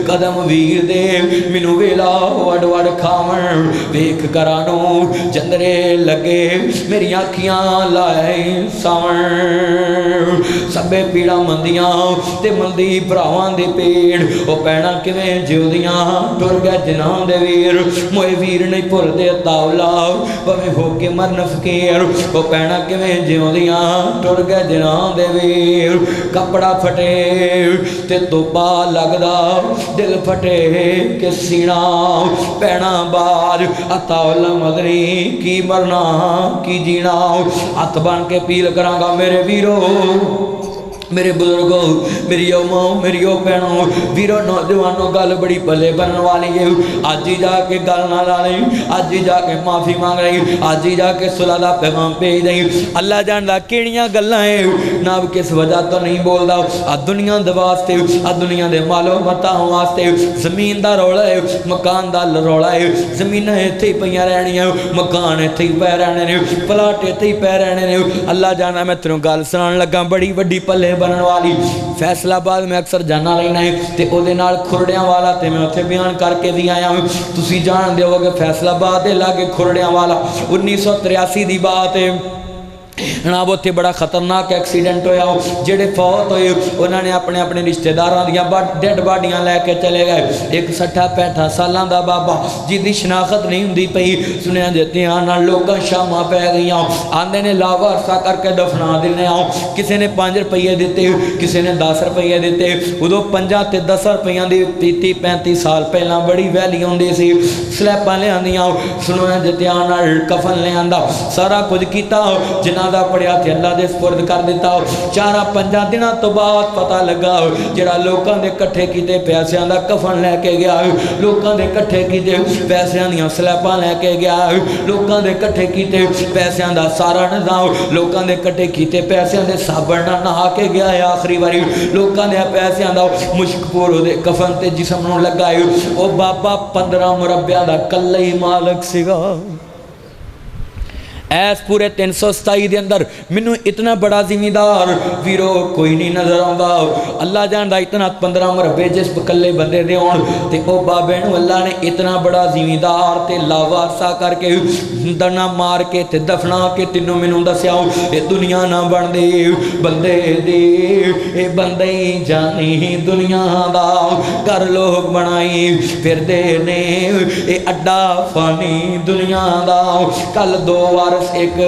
قدم ویر دے مینوں ویلا وڈ وڈ کھاون ویکھ کرانو جندرے لگے میری آنکھیاں لائے ساون سبے پیڑا مندیاں تے مندی بھراواں دے پیڑ او پیڑاں کیویں جیودیاں ٹر گئے جناں دے ویر موئے ویر نہیں بھول دے تاولا بھویں ہو کے مرن فقیر او پیڑاں کیویں جیودیاں ٹر گئے جناں دے ویر کپڑا پھٹے تے تو لگدا دل پھٹے کہ سینہ پینا بار اتاولا مدنی کی مرنا کی جینا ہاتھ بن کے پیل کراں گا میرے ویرو میرے بزرگوں میری ماں میری بہنوں ویرو نوجوانوں گل بڑی پلے بننے والی ہے آج ہی جا کے گل نہ لا رہی آج ہی جا کے معافی مانگ رہی آج ہی جا کے صلح دا پیغام بھیج رہی اللہ جاندا کیڑیاں گلاں ہیں نہ کس وجہ تو نہیں بولدا آ دنیا دے واسطے آ دنیا دے مالو متاع واسطے زمین دا رولا ہے مکان دا رولا ہے زمین ایتھے ہی پیاں رہنیاں مکان ایتھے ہی پے رہنے نے پلاٹ ایتھے ہی پے رہنے نے اللہ جاندا میں تینوں گل سنان لگا بڑی وڈی پلے بنن والی فیصلہ آباد میں اکثر جانا لینا ہے تے او دے نال کھرڑیاں والا تے میں اتھے بیان کر کے دی آیا ہوں تسی جان دے ہوگے فیصلہ آباد دے لاگے کھرڑیاں والا 1983 دی بات ہے جناب اتنے بڑا خطرناک ایکسیڈنٹ ہویا جڑے فوت ہوئے انہوں نے اپنے اپنے رشتہ داراں دیاں ڈیڈ باڈیاں لے کے چلے گئے ایک 60-65 سالاں دا بابا جی دی شناخت نہیں ہوندی پئی سنیا دیتے ہیں نال لوکاں شاماں پے گئیاں آندے نے لاوارسا کر کے دفنا دینے آؤ کسی نے 5 روپے دیتے کسی نے 10 روپے دیتے ادو 5 تے 10 روپیاں دی 30-35 سال پہلا بڑی ویلی ہوندی سی سلیپاں لے آندیاں سنیا دیتے ہیں نال کفن لے آندا سارا کچھ کیتا جنہاں دا پڑیا تھے اللہ دے سپرد کر دیتا 4-5 دنوں تو بعد پتہ لگا جڑا لوکاں دے کٹھے کیتے پیسیاں دا کفن لے کے گیا لوکاں دے کٹھے کیتے پیسیاں دیاں سلیپاں لے کے گیا لوکاں دے کٹھے کیتے پیسیاں دا سارا نظام لوکاں دے کٹھے کیتے پیسیاں دے صابن نہ نہا کے گیا ہے آخری واری لوکاں دے پیسیاں دا مشک پور دے کفن تے جسم نوں لگائے او بابا 15 مربعاں دا کلے ہی مالک سیگا ایس پورے 327 دے اندر منو اتنا بڑا زمیندار ویرو کوئی نہیں نظر آندا اللہ جاندا اتنا 15 مربے جس کلے بندے دے ہون تے او بابے نو اللہ نے اتنا بڑا زمیندار تے لاوارسا کر کے دنا مار کے تے دفنا کے تینوں منو دسیا اے دنیا نہ بن دے بندے دے اے بندے جانی دنیا دا کر لوگ بنائی پھر دے نے اے اڈا فانی دنیا دا کل 2 وار ایک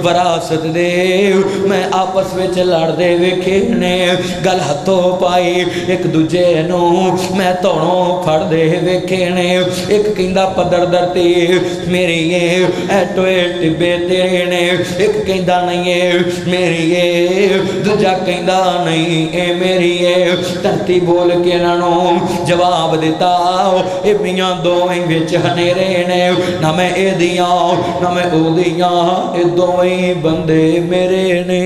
وراثت دے میں آپس وچ لڑ دے ویکھے نے گل ہتھوں پائی ایک دوجے نو میں توڑوں پھڑ دے ویکھے نے ایک کہندا پدر درتی میری اے ٹوئے ٹبے تیرے نے ایک کہندا نہیں اے میری اے دوجا کہندا نہیں اے میری اے دھرتی بول کے نانو جواب دیتا اے میاں دوویں وچ ہنیرے نے نہ میں اے دیاں نہ میں او دیاں اے دوئیں بندے میرے نے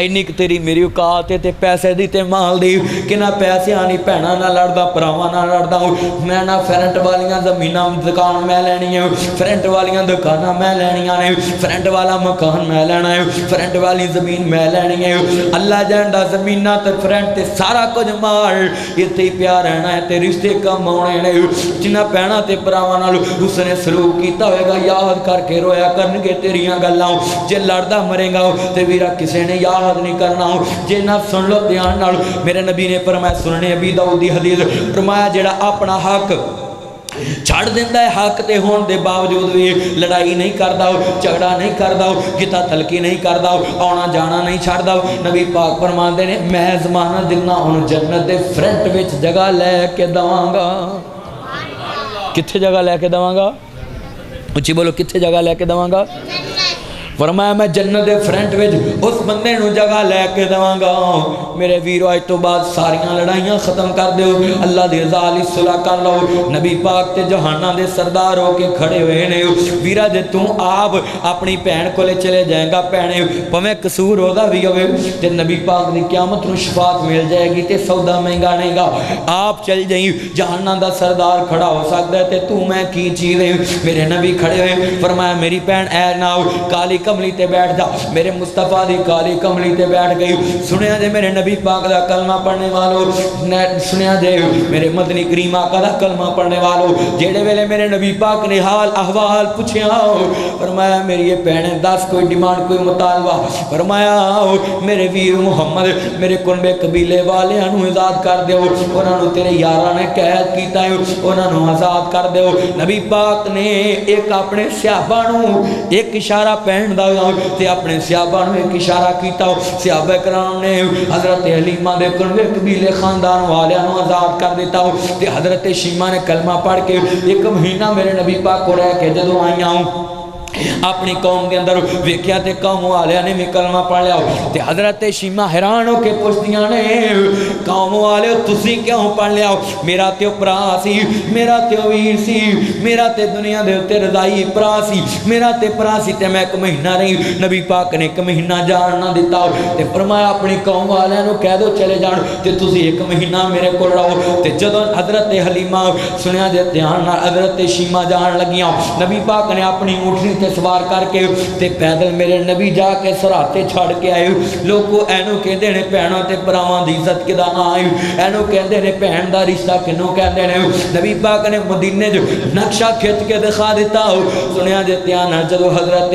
اینی کہ تیری میری اوقات تے پیسے دی تے مال دی کہ نہ پیسے آنی پہنا نہ لڑدا پراواں نہ لڑدا میں نہ فرنٹ والیاں زمیناں دکان میں لینی ہے فرنٹ والیاں دکاناں میں لینیاں نے فرنٹ والا مکان میں لینا ہے فرنٹ والی زمین میں لینی ہے اللہ جاندا زمیناں تے فرنٹ تے سارا کچھ مال ایتھے پیا رہنا ہے تے رشتے کم آنے نے جنہ پہنا تے پراواں نال اس نے سلوک کیتا ہوئے گا یاد کر کے رویا کرنگے تیریاں گلاں جے لڑدا مرے گا تے ویرا کسے نے یاد نہیں کرنا جے نہ سن لو دھیان نال میرے نبی نے فرمایا سننے ابی داؤد دی حدیث فرمایا جڑا اپنا حق چھڑ دیندہ ہے حق تے ہون دے باوجود بھی لڑائی نہیں کردا جھگڑا نہیں کردا گتا تلکی نہیں کردا آنا جانا نہیں چھڑدا نبی پاک فرماندے نے میں زمانہ دلنا ان جنت دے فرنٹ وچ جگہ لے کے دواں گا کتھے جگہ لے کے دواں گا اچھی بولو کتھے جگہ لے کے دواں گا فرمایا میں جنت دے فرنٹ وچ اس بندے نو جگہ لے کے دواں گا میرے ویرو اج تو بعد ساریاں لڑائیاں ختم کر دیو اللہ دی رضا علی صلح کر لو نبی پاک تے جہاناں دے سردار ہو کے کھڑے ہوئے نے ویرا جے تو آپ اپنی بہن کولے چلے جائے گا پہنے پویں قصور ہودا وی ہوے تے نبی پاک دی قیامت نو شفاعت مل جائے گی تے سودا مہنگا نہیں گا آپ چل جائیں جہاناں دا سردار کھڑا ہو سکدا ہے تے تو میں کی چیز ہے میرے نبی کھڑے ہوئے فرمایا میری بہن اے ناؤ کالی کملی تے بیٹھ جا میرے مصطفیٰ دی کالی کملی تے بیٹھ گئی سنیا جے میرے نبی پاک دا کلمہ پڑھنے والو سنیا جے میرے مدنی کریم آقا دا کلمہ پڑھنے والو جیڑے ویلے میرے نبی پاک نے حال احوال پوچھیا فرمایا میری یہ بہنیں 10 کوئی ڈیمانڈ کوئی مطالبہ فرمایا میرے ویر محمد میرے کنبے قبیلے والے انہوں آزاد کر دیو انہوں نے تیرے یاراں نے قید کیتا ہے انہوں نے آزاد کر دیو نبی پاک نے ایک اپنے صحابہ ایک اشارہ پہن دا تے اپنے صحابہ نے ایک اشارہ کیتا صحابہ کرام نے حضرت حلیمہ دے کنوے قبیلے خاندان والیاں نو آزاد کر دیتا تے حضرت شیمہ نے کلمہ پڑھ کے 1 مہینہ میرے نبی پاک کو رہ کے جدوں آئیاں اپنی قوم کے اندر ویکھیا تے قوم والے نے بھی کلمہ پڑھ لیا تے حضرت شیمہ حیران ہو کے پوچھدیاں نے قوم والے تسی کیوں پڑھ لیا میرا تے پرا سی میرا تے ویر سی میرا تے دنیا دے تے رضائی پرا سی میرا تے پرا سی تے میں 1 مہینہ نہیں نبی پاک نے 1 مہینہ جان نہ دیتا تے فرمایا اپنی قوم والے نو کہہ دو چلے جان تے تسی 1 مہینہ میرے کول رہو تے جدوں حضرت حلیمہ سنیا جے دھیان نال حضرت شیمہ جان لگیاں نبی پاک نے اپنی اونٹنی سوار کر کے تے پیدل میرے نبی جا کے سراتے چھڑ کے آئے لوگوں اینو کہندے نے بہناں تے پراواں دی عزت کدا نہ آئی اینو کہندے نے بہن دا رشتہ کنوں کہندے نے نبی پاک نے مدینے جو نقشہ کھچ کے دکھا دیتا سنیا جے دھیان نال جدوں حضرت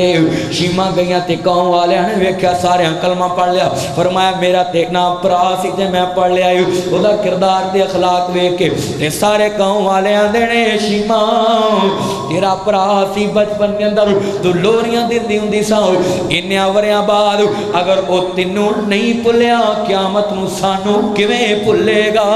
شیمہ گئیاں تے قوم والے نے ویکھیا سارے کلمہ پڑھ لیا فرمایا میرا تے نام پرا سی تے میں پڑھ لیا اودا کردار تے اخلاق ویکھ کے تے سارے قوم والے آندے نے شیمہ تیرا پرا سی بچپن کے اندر تو لوریاں دیندی ہوندی سا انیاں وریاں بعد اگر او تینوں نہیں بھلیا قیامت نو سانو کیویں بھلے گا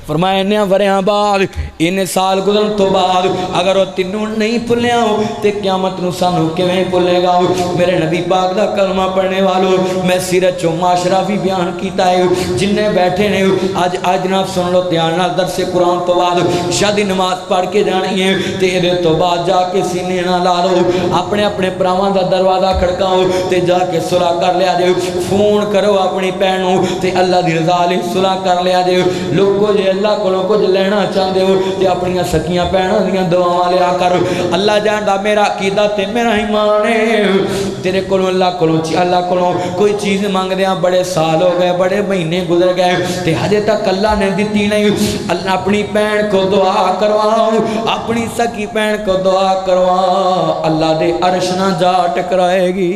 فرمایا انیاں وریاں بعد انہیں سال گزرن تو بعد اگر وہ تینوں نہیں بھلیا تے قیامت نو سانو کیویں بھلے گا میرے نبی پاک دا کلمہ پڑھنے والو میں سیرت چوں معاشرہ بھی بیان کیتا ہے جنہیں بیٹھے نے آج جناب سن لو دھیان نال درس قرآن تو بعد شادی نماز پڑھ کے جانی ہے تے دے تو بعد جا کے سینے نہ لا لو اپنے اپنے پراواں دا دروازہ کھڑکاؤ تے جا کے صلح کر لیا جے فون کرو اپنی بہنوں تے اللہ دی رضا لئی صلح کر لیا جے لوگو جے اللہ کو کچھ لینا چاہتے ہو تے اپنی سکیاں پہنا دیاں دعاواں لیا کر اللہ جاندا میرا عقیدہ تے میرا ایمان ہے تیرے کولوں اللہ کولوں کوئی چیز مانگ دیاں بڑے سال ہو گئے بڑے مہینے گزر گئے تے ہجے تک اللہ نے دیتی نہیں اللہ اپنی بہن کو دعا کرواؤ اپنی سکی بہن کو دعا کروا اللہ دے عرش نہ جا ٹکرائے گی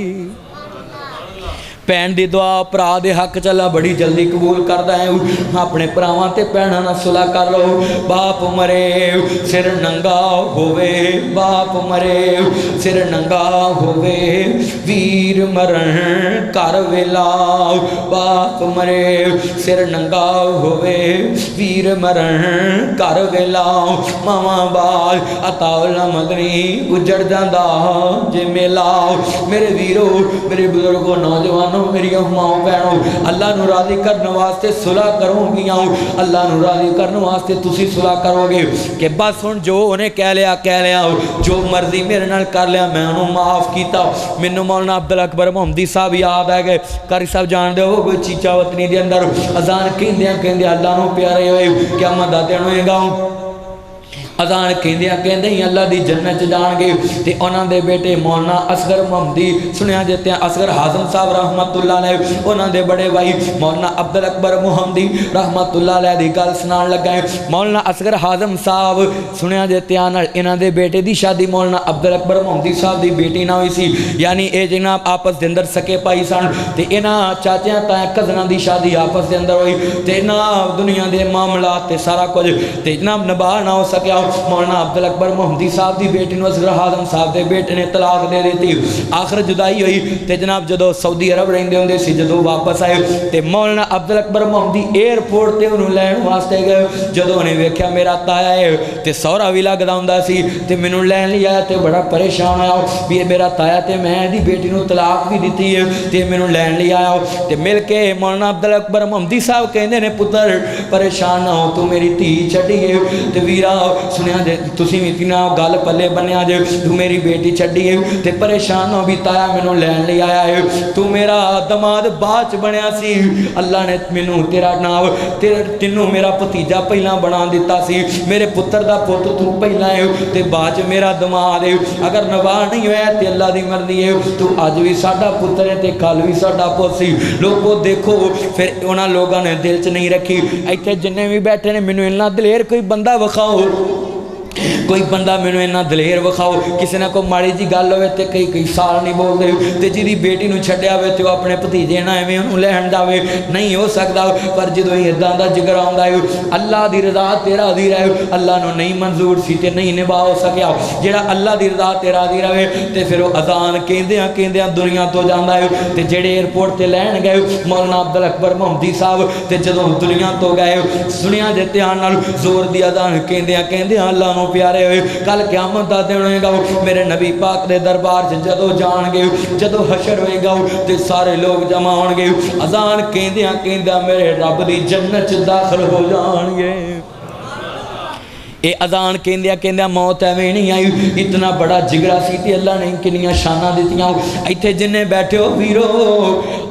بہن دی دعا پرا دے حق چلا بڑی جلدی قبول کردا ہے اپنے پراواں تے بہناں نال صلح کر لو باپ مرے سر ننگا ہووے باپ مرے سر ننگا ہووے ویر مرن کر ویلا باپ مرے سر ننگا ہووے ویر مرن کر ویلا ماواں بال عطا اللہ مدنی اجڑ جاندا جے میلا میرے ویرو میرے بزرگوں نوجوانوں میری ماں بہنوں اللہ نو راضی کرنے واسطے صلح کروں گیاں اللہ نو راضی کرنے واسطے تسی صلح کرو گے کہ بس ہن جو انہیں کہہ لیا جو مرضی میرے نال کر لیا میں انہوں معاف کیتا مینوں مولانا عبدالاکبر محمدی صاحب یاد آ گئے قاری صاحب جان دے ہو کوئی چیچا وطنی دے اندر اذان کہندے اللہ نو پیارے ہوئے قیامت دا دن ہوئے گا اذان کہندیاں کہندے ہی اللہ دی جنت جان گے تے انہاں دے بیٹے مولانا اصغر محمدی سنیا جاتے ہیں اصغر حازم صاحب رحمت اللہ علیہ انہاں دے بڑے بھائی مولانا عبد الاکبر محمدی رحمت اللہ علیہ دی گل سنان لگا ہے مولانا اصغر حازم صاحب سنیا جاتے ہیں انہاں دے بیٹے دی شادی مولانا عبد الاکبر محمدی صاحب دی بیٹی نہ ہوئی سی یعنی اے جناب آپس دے اندر سکے پائی سن تے انہاں چاچیاں تائیں کزناں دی شادی آپس دے اندر ہوئی تے جناب دنیا دے معاملات تے سارا کچھ تے جناب نباہ نہ ہو سکیا مولانا عبد الاکبر محمدی صاحب دی بیٹی نو اصغر حازم صاحب دے بیٹے نے طلاق دے دیتی آخر جدائی ہوئی تے جناب جدو سعودی عرب رہندے ہوندے سی جدو واپس آئے تے مولانا عبد الاکبر محمدی ایئرپورٹ تے انہوں لین واسطے گئے جدو انہیں ویکھیا میرا تایا ہے تے سورا بھی لگدا ہوندا سی تے مینوں لین لیا تے بڑا پریشان ہویا بھی میرا تایا تے میں دی بیٹی نو طلاق بھی دتی ہے تے مینوں لین لیا تے مل کے مولانا عبد الاکبر محمدی صاحب کہندے نے پتر پریشان نہ ہو تو میری دھی چھڈی ہے تے ویرا سنیا جے تسی وی تینا گل پلے بنیا جے تو میری بیٹی چھڈی ہے تے پریشان ہو بھی تایا مینوں لین لے آیا ہے تو میرا دماد باچ بنیا سی اللہ نے مینوں تیرا نام تینوں میرا بھتیجا پہلا بنا دیتا سی میرے پتر دا پوت تو پہلا ہے تے باچ میرا دماد ہے اگر نواہ نہیں ہویا تے اللہ دی مرضی ہے تو اج بھی ساڈا پتر ہے تے کل بھی ساڈا پوت سی لوگو دیکھو پھر انہاں لوگاں نے دل چ نہیں رکھی ایتھے جنے بھی بیٹھے نے مینوں انہاں دلیر کوئی بندہ وکھاؤ کوئی بندہ مینوں اینا دلیر وکھاؤ کسی نہ کوئی ماڑی جی گل ہوئے تے کئی سال نہیں بول دے تے جی دی بیٹی نو چھڈیا ہوئے تے وہ اپنے بھتیجے نہ ایویں انہوں لین جاوے نہیں ہو سکدا پر جدوں اداں دا جگر آوندا ہے اللہ دی رضا تے راضی رہے اللہ نو نہیں منظور سی تے نہیں نبھا ہو سکیا جڑا اللہ دی رضا تے راضی رہے تے پھر وہ اذان کہندیاں کہندیاں دنیا تو جاندا ہے تے جڑے ایئرپورٹ تے لین گئے مولانا عبد الاکبر محمدی صاحب تے جدوں دنیا تو گئے سنیا جے دھیان نال زور دی اذان کہندیاں کہندیاں اللہ نو پیارے ہوئے کل قیامت دا دن ہوئے گا میرے نبی پاک دے دربار سے جدو جان گے جدو حشر ہوئے گا تے سارے لوگ جمع ہون گے اذان کہندیاں کہندیاں میرے رب دی جنت داخل ہو جان گے اے اذان کہندیاں کہندیاں موت ایویں نہیں آئی اتنا بڑا جگرا سی تے اللہ نے کنیاں شاناں دتیاں ایتھے جنے بیٹھے ہو ویرو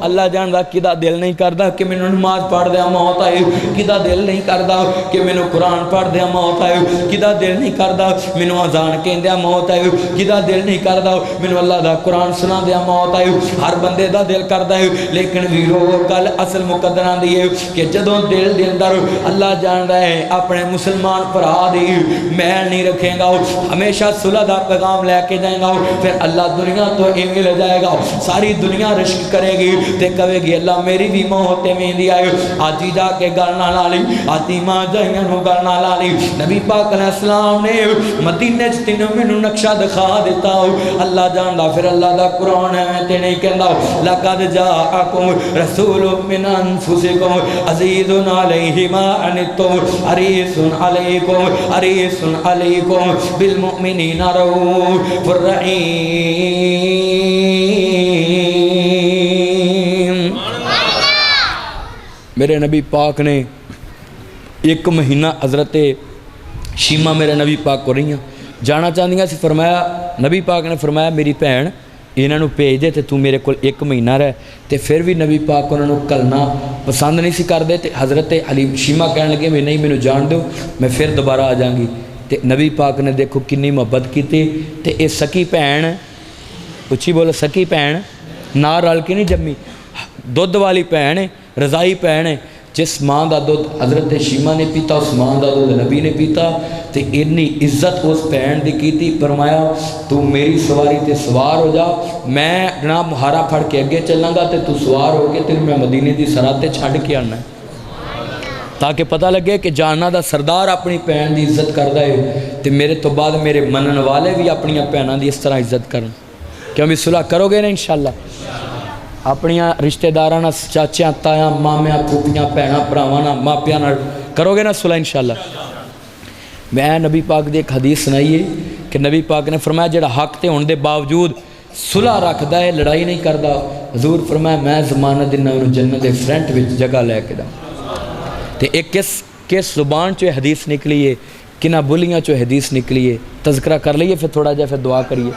اللہ جاندا کدا دل نہیں کردا کہ مینوں نماز پڑھ دیا موت آئے کدا دل نہیں کردا کہ مینوں قرآن پڑھ دیا موت آئے کدا دل نہیں کردا مینوں اذان کہندیاں موت آئے کدا دل نہیں کردا مینوں اللہ دا قرآن سنا دیا موت آئے ہر بندے دا دل کردا ہے لیکن ویرو گل اصل مقدراں دی ہے کہ جدوں دل دے اندر اللہ جاندا ہے اپنے مسلمان بھرا محل نہیں رکھے گا ہمیشہ صلح دا پیغام لے کے جائے گا پھر اللہ دنیا تو ایویں لے جائے گا ساری دنیا رشک کرے گی تے کہے گی اللہ میری بھی موت ایویں دی آئے آجی جا کے گل نہ لالی آتی ماں جائیاں نو گل نہ لالی نبی پاک علیہ السلام نے مدینے چ تینوں مینوں نقشہ دکھا دیتا اللہ جاندا پھر اللہ دا قرآن ہے تے نہیں کہندا لقد جاءکم رسول من انفسکم عزیز علیہ ما عنتم حریص علیکم حریص علیکم بالمؤمنین رؤوف الرحیم میرے نبی پاک نے ایک مہینہ حضرت شیمہ میرے نبی پاک کو رہی ہیں جانا چاہدیاں سی فرمایا نبی پاک نے فرمایا میری بھین انہاں نو بھیج دے تے تو میرے کول ایک مہینہ رہ تے پھر بھی نبی پاک انہاں نو کلنا پسند نہیں سی کردے تے حضرت علی شیمہ کہنے لگے میں نہیں مینوں جان دو میں پھر دوبارہ آ جاؤں گی تے نبی پاک نے دیکھو کنی محبت کیتی تے اے سکی بھین اچھی بولو سکی بھین نال رل کے نہیں جمی دودھ والی بھین رضائی بھین جس ماں دا دودھ حضرت شیمہ نے پیتا اس ماں دا دودھ نبی نے پیتا تے اتنی عزت اس بہن دی کیتی فرمایا تو میری سواری تے سوار ہو جا میں جناب مہارا پھڑ کے اگے چلاں گا تے تو سوار ہو کے تیرے میں مدینے دی سرحد تے چھڈ کے آنا ہے تاکہ پتہ لگے کہ جاننا دا سردار اپنی بہن دی عزت کردا ہے تے میرے تو بعد میرے منن والے بھی اپنی بہناں دی اس طرح عزت کرن کیوں بھی صلح کرو گے نا انشاءاللہ اپنی رشتہ داراں چاچیاں تایاں مامیاں پھوپھیاں بھیناں بھراواں ماپیاں نال کرو گے نا صلح انشاءاللہ میں نبی پاک دی ایک حدیث سنائیے کہ نبی پاک نے فرمایا جڑا حق تے ہون دے باوجود صلح رکھدا ہے لڑائی نہیں کردا حضور فرمایا میں ضمانت دینا انہوں جنت دے فرنٹ وچ جگہ لے کے دا تے ایک کس زبان چو حدیث نکلی ہے کنہ بولیاں چو حدیث نکلی ہے تذکرہ کر لئیے پھر تھوڑا جا پھر دعا کریے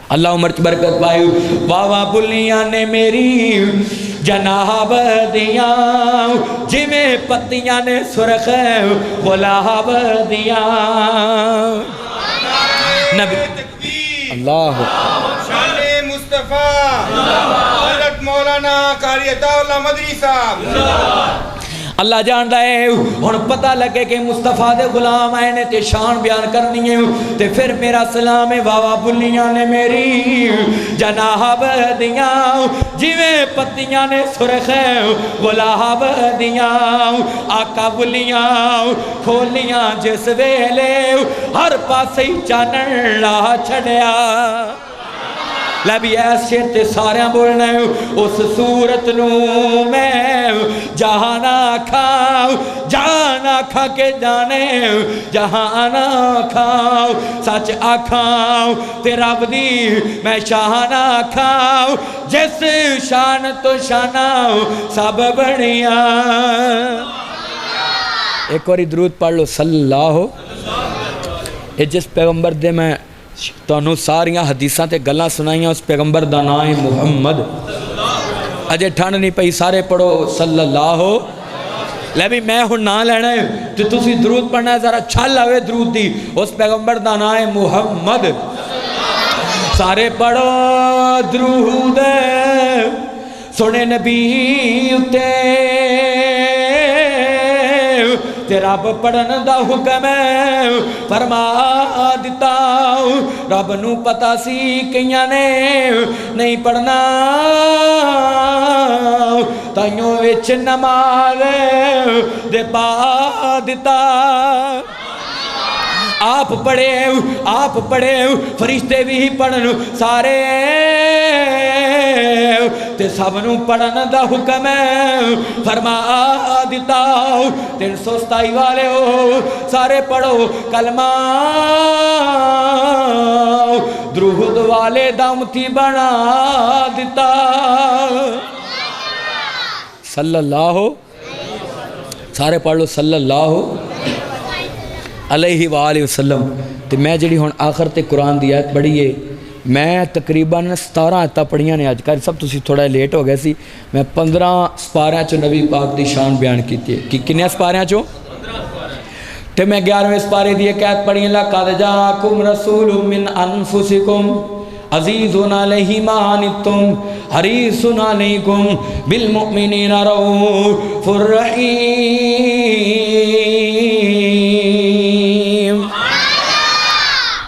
اللہ عمر کی برکت پائے واہ واہ بلیاں نے میری جناب دیاں جویں پتیاں نے سرخ گلاب دیاں نبی اللہ شان مصطفیٰ حضرت مولانا قاری عطا اللہ مدری صاحب اللہ جاندا ہے ہن پتہ لگے کہ مصطفیٰ دے غلام آئے نے تے شان بیان کرنی ہے تے پھر میرا سلام ہے واوا بلیاں نے میری جناب دیاں جویں پتیاں نے سرخ گلاب دیاں آقا بلیاں کھولیاں جس ویلے ہر پاسے چانن لا چھڑیا لبی ایسے تے ساریاں بولنا ہے اس صورت نو میں جہاں کھاؤ جہاں کھا کے جانے جہاں کھاؤ سچ آکھاؤ تے رب دی میں شان کھاؤ جس شان تو شاناؤ سب بڑھیا ایک اور درود پڑھ لو صلی اللہ اے جس پیغمبر دے میں تانوں ساریاں حدیثاں تے گلاں سنائیاں اس پیغمبر دا نام ہے محمد اجے ٹھنڈ نہیں پئی سارے پڑھو صلی اللہ لے بھی میں ہن نہ لینا ہے تو تسی درود پڑھنا ہے ذرا چھل آوے درود دی اس پیغمبر دا نام ہے محمد سارے پڑھو درود سونے نبی اتے تے رب پڑھن دا حکم ہے فرما دیتا رب نو پتا سی کئیاں نے نہیں پڑھنا تائیوں وچ نماز دے پا دیتا آپ پڑھے فرشتے بھی پڑھن سارے تے سب نو پڑھن دا حکم ہے فرما دیتا 327 والے ہو سارے پڑھو کلمہ درود والے دامتی بنا دیتا صلی اللہ سارے پڑھ لو صلی اللہ علیہ وآلہ وسلم تے میں جڑی ہون آخر تے قرآن دی آیت پڑھی ہے میں تقریباً 17 آیتاں پڑھیاں نے آج کل سب تسی تھوڑا لیٹ ہو گئے سی میں 15 سپاریاں چو نبی پاک دی شان بیان کیتی ہے کنے سپاریاں چو تے میں 11ویں سپارے دی ایک آیت پڑھی لَقَدْ جَاءَكُمْ رَسُولٌ مِّنْ أَنفُسِكُمْ عَزِيزٌ عَلَيْهِ مَا عَنِتُّمْ حَرِيصٌ عَلَيْكُمْ بِالْمُؤْمِنِينَ رَءُوفٌ رَحِيمٌ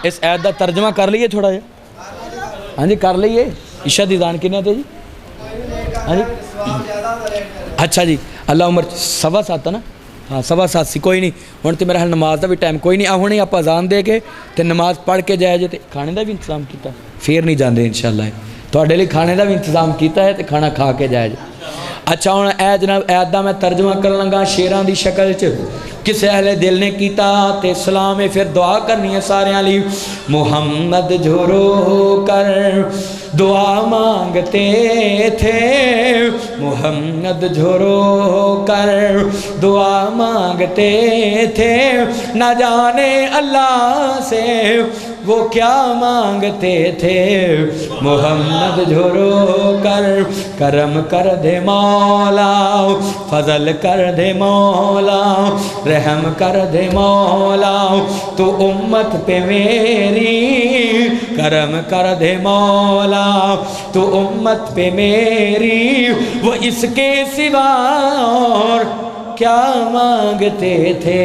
اس آیت دا ترجمہ کر لیے تھوڑا جا ہاں جی کر لیے عشاء دی دان کنے تھے جی ہاں جی اچھا جی اللہ عمر 7:15 نا ہاں 7:15 سی کوئی نہیں ہوں تو میرا حال نماز دا بھی ٹائم کوئی نہیں ہوں آپ اذان دے کے تے نماز پڑھ کے جائے جے تے کھانے دا بھی انتظام کیتا پھر نہیں جاندے انشاءاللہ تواڈے لئی کھانے دا بھی انتظام کیتا ہے تے کھانا کھا کے جائے جے اچھا ہوں اے جناب آیت دا میں ترجمہ کر لگا شیراں دی شکل چ کسے اہل دل نے کیتا تے سلام ہے پھر دعا کرنی ہے سارے علی محمد جھرو کر دعا مانگتے تھے محمد جھرو کر دعا مانگتے تھے نہ جانے اللہ سے وہ کیا مانگتے تھے محمد جھرو کر کرم کر دے مولا فضل کر دے مولا رحم کر دے مولا تو امت پہ میری کرم کر دے مولا تو امت پہ میری وہ اس کے سوا اور کیا مانگتے تھے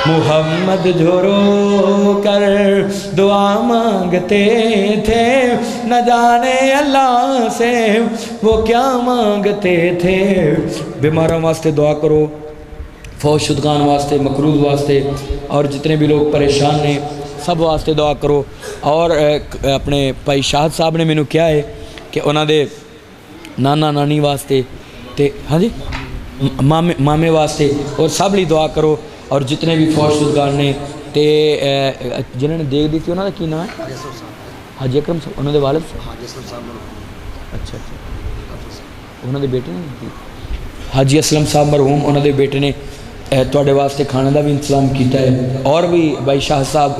محمد جھرو کر دعا مانگتے تھے نہ جانے اللہ سے وہ کیا مانگتے تھے بیماروں واسطے دعا کرو فوج شدگان واسطے مقروض واسطے اور جتنے بھی لوگ پریشان ہیں سب واسطے دعا کرو اور اپنے بھائی شاہد صاحب نے مینوں کیا ہے کہ انہاں دے نانا نانی واسطے تے ہاں جی مامے واسطے اور سب لی دعا کرو اور جتنے بھی فوج شدگان نے تے جنہوں نے دیکھ دی تھی انہوں نے کی نام ہے حاجی اکرم صاحب انہوں نے والد اچھا انہوں نے بیٹے نے حاجی اسلم صاحب مرحوم انہوں نے بیٹے نے تواڈے واسطے کھانے دا بھی انتظام کیتا ہے اور بھی بھائی شاہ صاحب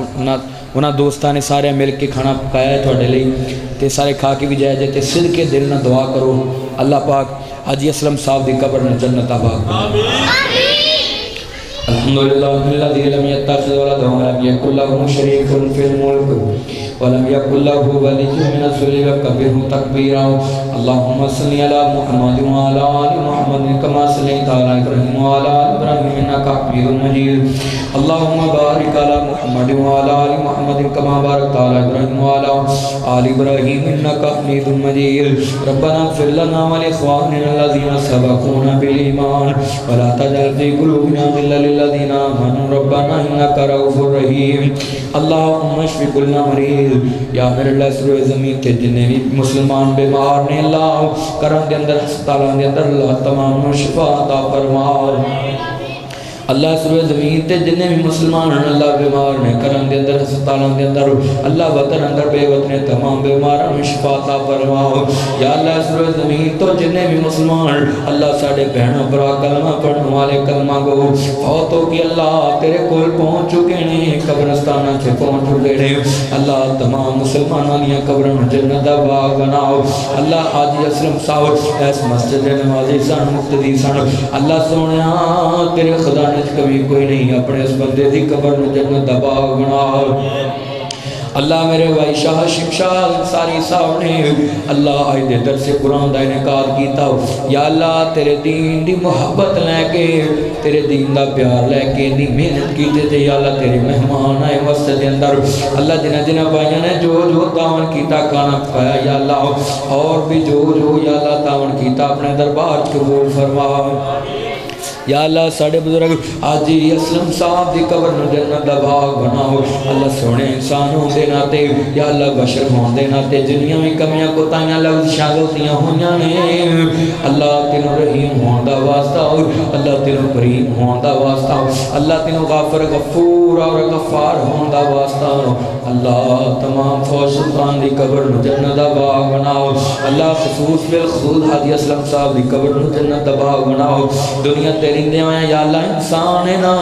انہاں دوستاں نے سارے مل کے کھانا پکایا ہے تھوڑے لئی تے سارے کھا کے بھی جائے تے صدقے دل نہ دعا کرو اللہ پاک حاجی اسلم صاحب دی قبر میں جنت آباد کرے الحمدللہ الذی لم یتخذ ولدا ولم یکن له شریک فی الملک ولم یکن له ولی من الذل وکبرہ تکبیرا اللہم صلی علی محمد وعلی آل محمد کما صلیت علی ابراہیم وعلی آل ابراہیم انک حمید مجید اللہم بارک علی محمد وعلی آل محمد کما بارکت علی ابراہیم وعلی آل ابراہیم انک حمید مجید ربنا اغفر لنا ولاخواننا الذین سبقونا بالایمان ولا تجعل فی قلوبنا غلا للذین آمنوا ربنا انک رؤوف رحیم اللہم اشف کل مریض یا میرے اللہ سروے زمین کے جنہیں بھی مسلمان بیمار نے اللہ کرم دے اندر ہسپتالوں دے اندر اللہ تمام شفا عطا فرما اللہ سروے زمین تے جنہیں بھی مسلمان ہیں اللہ بیمار نے کرم دے اندر ہسپتالوں دے اندر اللہ وطن اندر بے وطن تمام بیماروں میں شفا عطا فرماؤ یا اللہ سروے زمین تو جنہیں بھی مسلمان اللہ ساڑھے بہنوں برا کلمہ پڑھنے والے کلمہ گو فوتوں کی اللہ تیرے کول پہنچ چکے ہیں قبرستانہ سے پہنچ چکے ہیں اللہ تمام مسلمانوں دیا قبروں جنت باغ بناؤ اللہ حاجی اسلم صاحب اس مسجد نمازی سن مقتدی سن اللہ سونے تیرے خدا کبھی کوئی نہیں اپنے اس بندے دی قبر میں جنت باغ بنا اللہ میرے بھائی شاہ شمشاد ساری صاحب نے اللہ آئی دے در سے قرآن دا انعقاد کیتا یا اللہ تیرے دین دی محبت لے کے تیرے دین دا پیار لے کے دی محنت کیتے تھے یا اللہ تیرے مہمان آئے مسجد اندر اللہ جنہ جنہ بھائیوں نے جو تعاون کیتا کھانا پکایا یا اللہ اور بھی جو یا اللہ تعاون کیتا اپنے دربار قبول فرما یا اللہ ساڑھے بزرگ حاجی اسلم صاحب دی قبر میں جنت دا باغ بناؤ اللہ سونے انسان ہوں دے ناتے یا اللہ بشر ہوں دے ناتے جنیاں میں کمیاں کوتاہیاں لغزشاں غلطیاں ہویاں نے اللہ تینوں رحیم ہوں دا واسطہ اللہ تینوں کریم ہوں دا واسطہ اللہ تینوں غافر غفور اور غفار ہوں دا واسطہ اللہ تمام فوج سلطان دی قبر میں جنت دا باغ بناؤ اللہ خصوص بالخصوص حاجی اسلم صاحب دی قبر میں جنت دا باغ بناؤ دنیا تیرے دے ہوئے یا اللہ انسان ہے نا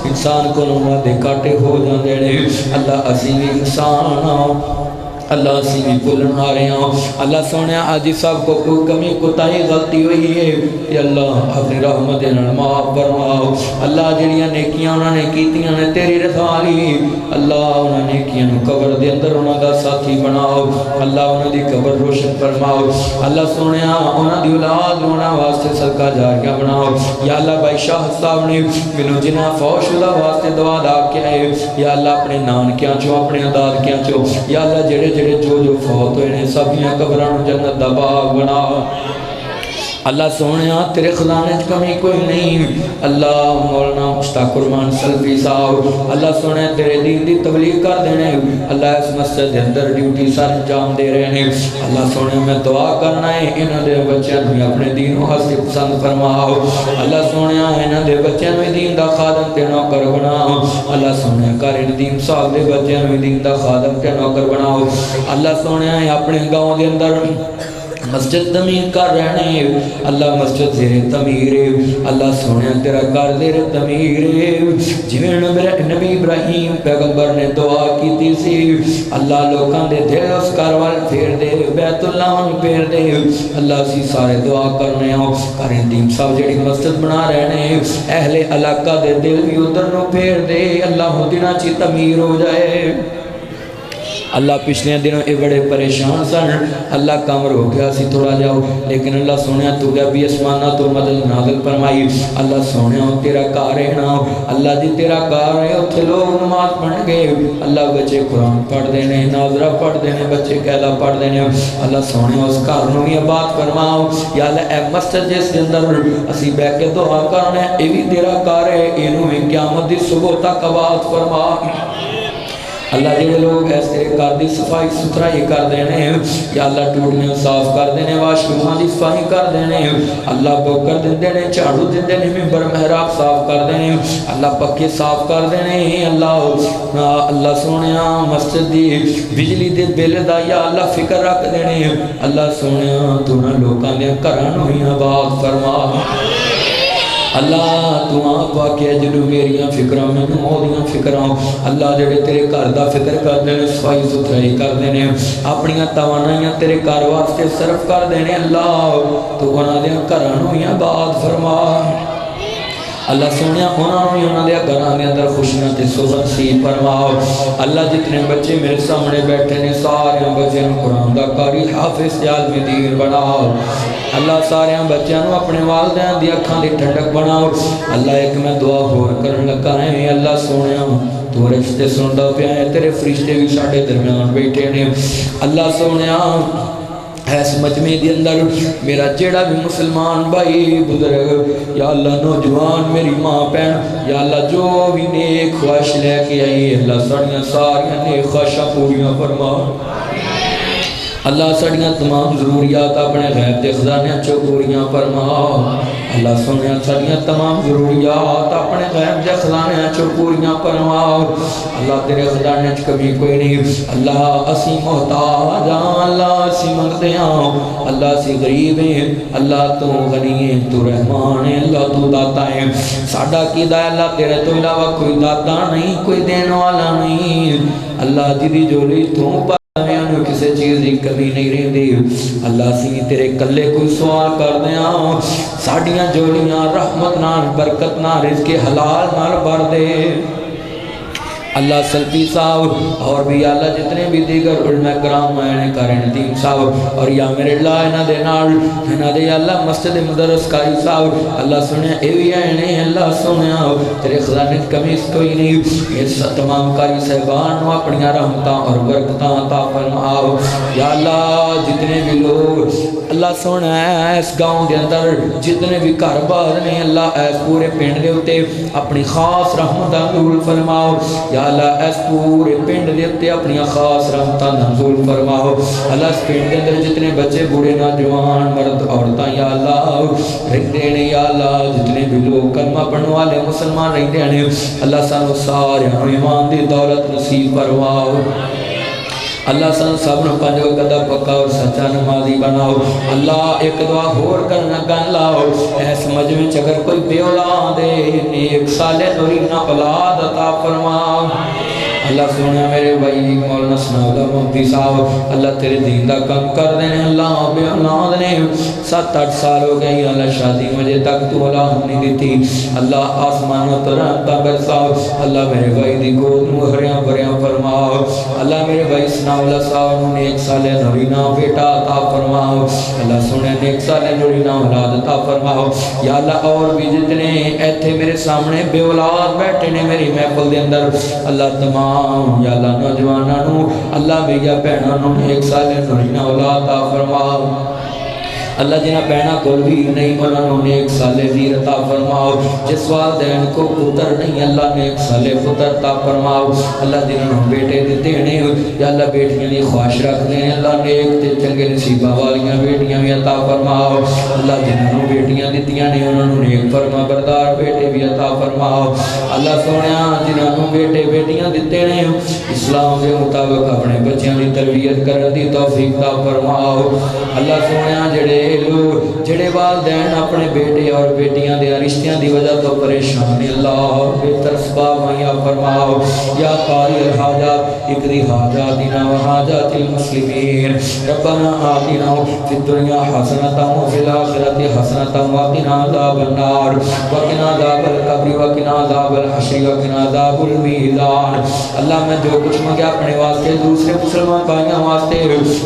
انسان کو نہ دے کاٹے ہو جان دینے اللہ عظیم انسان اللہ اسی بھی بولن آ رہے ہیں اللہ سونے حاجی صاحب کو کوئی کمی کوتاہی غلطی ہوئی ہے یا اللہ اپنی رحمت معاف فرماؤ اللہ جڑیاں نیکیاں انہوں نے کیتیاں نے تیری رضا لی اللہ انہوں نے نیکیاں قبر دے اندر انہوں دا ساتھی بناؤ اللہ انہوں دی قبر روشن فرماؤ اللہ سونے انہوں دی اولاد انہوں واسطے صدقہ جاریہ بناؤ یا اللہ بھائی شاہ صاحب نے منو جنہ فوش شدہ واسطے دعا دا کیا ہے یا اللہ اپنے نان کیا چو اپنے اداد کیا چو یا اللہ جڑے جو فوت ہوئے ہیں سبیاں قبران جنت دا باغ بنا اللہ سونے تیرے خزانے کمی کوئی نہیں اللہ مولانا مشتاق قربان سلفی صاحب اللہ سونے تیرے دین دی تبلیغ کر دینے اللہ اس مسجد اندر ڈیوٹی سر انجام دے رہے ہیں اللہ سونے میں دعا کرنا ہے انہوں دے بچے بھی اپنے دین و حسن پسند فرماؤ اللہ سونے انہوں دے بچے بھی دین دا خادم تے نوکر بناؤ اللہ سونے کاری ندیم صاحب دے بچے بھی دین دا خادم تے نوکر بناؤ اللہ سونے اپنے گاؤں دے اندر مسجد تعمیر کر رہنے اللہ مسجد زیر تعمیر اللہ سونے تیرا کر زیر تعمیر جویں نبی ابراہیم پیغمبر نے دعا کی تھی سی اللہ لوکاں دے دل اس کاروال پھیر دے بیت اللہ پھیر دے اللہ سی سارے دعا کرنے ہو کریں دیم صاحب جڑی مسجد بنا رہنے اہل علاقہ دے دل بھی ادھر نو پھیر دے اللہ دینا چی تعمیر ہو جائے اللہ پچھلے دنوں اے بڑے پریشان سن اللہ کامر ہو گیا سی تھوڑا جاؤ لیکن اللہ سونے تو گیا بھی اسمانہ تو مدد نازل فرمائی اللہ سونے تیرا کار ہے نا اللہ جی تیرا کار ہے اتھے لوگ نماز پڑھ گئے اللہ بچے قرآن پڑھ دینے ناظرہ پڑھ دینے بچے قیدہ پڑھ دینے اللہ سونے اس کار نوی بات فرماؤ یا اللہ اے مسجد جس کے اندر اسی بے کے دعا کرنے اے بھی تیرا کار ہے انہوں قیامت دی صبح تک بات فرما اللہ جڑے لوگ ایسے تیرے کار دی صفائی ستھرائی کر دینے یا اللہ ٹوٹنے صاف کر دینے واش روحان دی صفائی کر دینے اللہ بکر دن دینے چاڑو دن دینے ممبر محراب صاف کر دینے اللہ پکے صاف کر دینے اللہ سونے مسجد دی بجلی دے بل دا یا اللہ فکر رکھ دینے اللہ سونے تو نہ لوکاں دے کرن ہوئی آباد فرما اللہ تو آپ واقعہ جنہوں میریاں فکرہ میں نمودیاں فکرہ اللہ جڑے تیرے گھر دا فکر کر دینے صفائی ستھرائی کر دینے اپنیاں توانائیاں تیرے گھر واسطے صرف کر دینے اللہ تو بنا دیاں کرانوں یا بات فرما اللہ سونیا انہوں نے گھران دے اندر خوشیاں تے سوزن سی فرماؤ اللہ جتنے بچے میرے سامنے بیٹھے نے سارے بچے قرآن دا قاری حافظ عالم دین بناؤ اللہ سارے بچوں کو اپنے والدین دی اکھاں دی ٹھنڈک بناؤ اللہ ایک میں دعا ہور کرن لگا ہے اللہ سونیا تو رشتے سندا پیا ہے تیرے فرشتے بھی ساڈے درمیان بیٹھے نے اللہ سونیا اس مجمع دی اندر میرا جیڑا بھی مسلمان بھائی بزرگ یا اللہ نوجوان میری ماں پہن یا اللہ جو بھی نیک خواہش لے کے آئی اللہ ساڑیاں نیک خواہشاں پوریاں فرما اللہ سڑیاں تمام ضروریات اپنے غیب دے خزانے چو پوریاں فرما اللہ سنیا سڑیاں تمام ضروریات اپنے غیب دے خزانے چو پوریاں فرما اللہ تیرے خزانے چ کبھی کوئی نہیں اللہ اسی محتاج اللہ اسی منگتے ہیں اللہ اسی غریب ہیں اللہ تو غنی ہے تو رحمان ہے اللہ تو داتا ہے ساڈا کیدا ہے اللہ تیرے تو علاوہ کوئی داتا نہیں کوئی دین والا نہیں اللہ جدی جولی تو میں کسی چیز کی کمی نہیں رہی دی اللہ سی تیرے کلے کوئی سوال کر دیا ساڑیاں جوڑیاں رحمت نال برکت نال رزق حلال نال بھر دے اللہ سلفی صاحب اور بھی اللہ جتنے بھی دیگر علماء کرام ہیں قاری ندیم صاحب اور یا میرے اللہ انہ دے نال انہ دے اللہ مسجد مدرس قاری صاحب اللہ سنیا ایوی آئینے اللہ سنیا تیرے خزانے کمیس کوئی نہیں یہ تمام قاری صاحبان و اپنیاں رحمتاں اور برکتاں عطا فرماؤ یا اللہ جتنے بھی لوگ اللہ سنیا اس گاؤں دے اندر جتنے بھی کاربار نے اللہ اس پورے پینڈ دے ہوتے اپنی خاص رحمتاں نزول فرماؤ یا اللہ اس پورے پینڈ دیتے اپنی خاص رحمتاں نزول فرماؤ اللہ اس پینڈ دے اندر جتنے بچے بوڑھے نوجوان مرد عورتاں یا اللہ رہتے ہیں یا اللہ جتنے بھی لوگ کلمہ پڑھنے والے مسلمان رہتے ہیں اللہ سانو سارے ایمان دی دولت نصیب فرماؤ اللہ سن سب نے پانچ وقت پکا اور سچا نمازی بناؤ اللہ ایک دعا ہور کرنا گن لاؤ ایس مجمع اگر کوئی بے اولاد ہے نیک صالح نورینہ اولاد عطا فرماؤ اللہ سونا میرے بھائی مولانا ثناء اللہ مفتی صاحب اللہ تیرے دین دا کم کر دینے اللہ بے اولاد نے 7-8 سال ہو گئی اللہ شادی مجھے تک تو اولاد نہیں دیتی اللہ آسمان و ترانتا برساؤ اللہ میرے بھائی دی گود مہریاں بریاں فرماؤ اللہ میرے بھائی ثناء اللہ صاحب نے 1 سال نورینہ بیٹا عطا فرماؤ اللہ سونے نے 1 سال نورینہ اولاد عطا فرماؤ یا اللہ اور بھی جتنے ایتھے میرے سامنے بے اولاد بیٹھے نے میری محفل دے اندر اللہ تمام یا اللہ نوجوانوں اللہ بھیا بہنوں 1 سال نورینہ اولاد عطا فرماؤ اللہ جنہ بہنہ کو بھی نہیں انہوں نے 1 سال ویر عطا فرماؤ جس والدین کو پتر نہیں اللہ نے 1 سال پتر عطا فرماؤ اللہ جنہوں بیٹے دیتے ہیں یا اللہ بیٹیاں نے خواہش رکھ دیں اللہ نے ایک تے چنگے نصیبہ والیاں بیٹیاں بھی عطا فرماؤ اللہ جنہوں بیٹیاں دیتیاں نے انہوں نے ایک فرما بردار بیٹے بھی عطا فرماؤ اللہ سونیا جنہوں بیٹے بیٹیاں دیتے ہیں اسلام کے مطابق اپنے بچیاں دی تربیت کرن دی توفیق عطا فرماؤ اللہ سونیا جڑے والدین اپنے بیٹے اور بیٹیاں دے رشتیاں دی وجہ تو پریشان اللہ بہتر اسباب مہیا فرماؤ یا قاری الحاجات اقضی حاجاتنا و حاجات المسلمین ربنا آتنا فی الدنیا حسنتا و فی الآخرت حسنتا و قنا عذاب النار و قنا عذاب القبر و قنا عذاب الحشر و قنا عذاب المیزان اللہ میں جو کچھ مانگے اپنے واسطے دوسرے مسلمان بھائیاں واسطے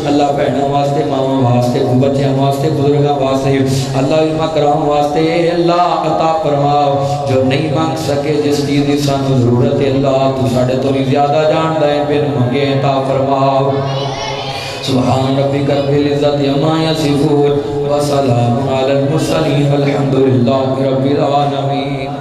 اللہ بہنوں واسطے ماما واسطے بچیاں واسطے بزرگاں واسطے اللہ علماء کرام واسطے اللہ عطا فرماؤ جو نہیں مانگ سکے جس چیز کی سانو ضرورت ہے اللہ تو ساڑھے تو بھی زیادہ جانتا ہے بن منگے عطا فرماؤ سبحان ربک رب العزت عما یصفون وسلام علی المرسلین والحمد للہ رب العالمین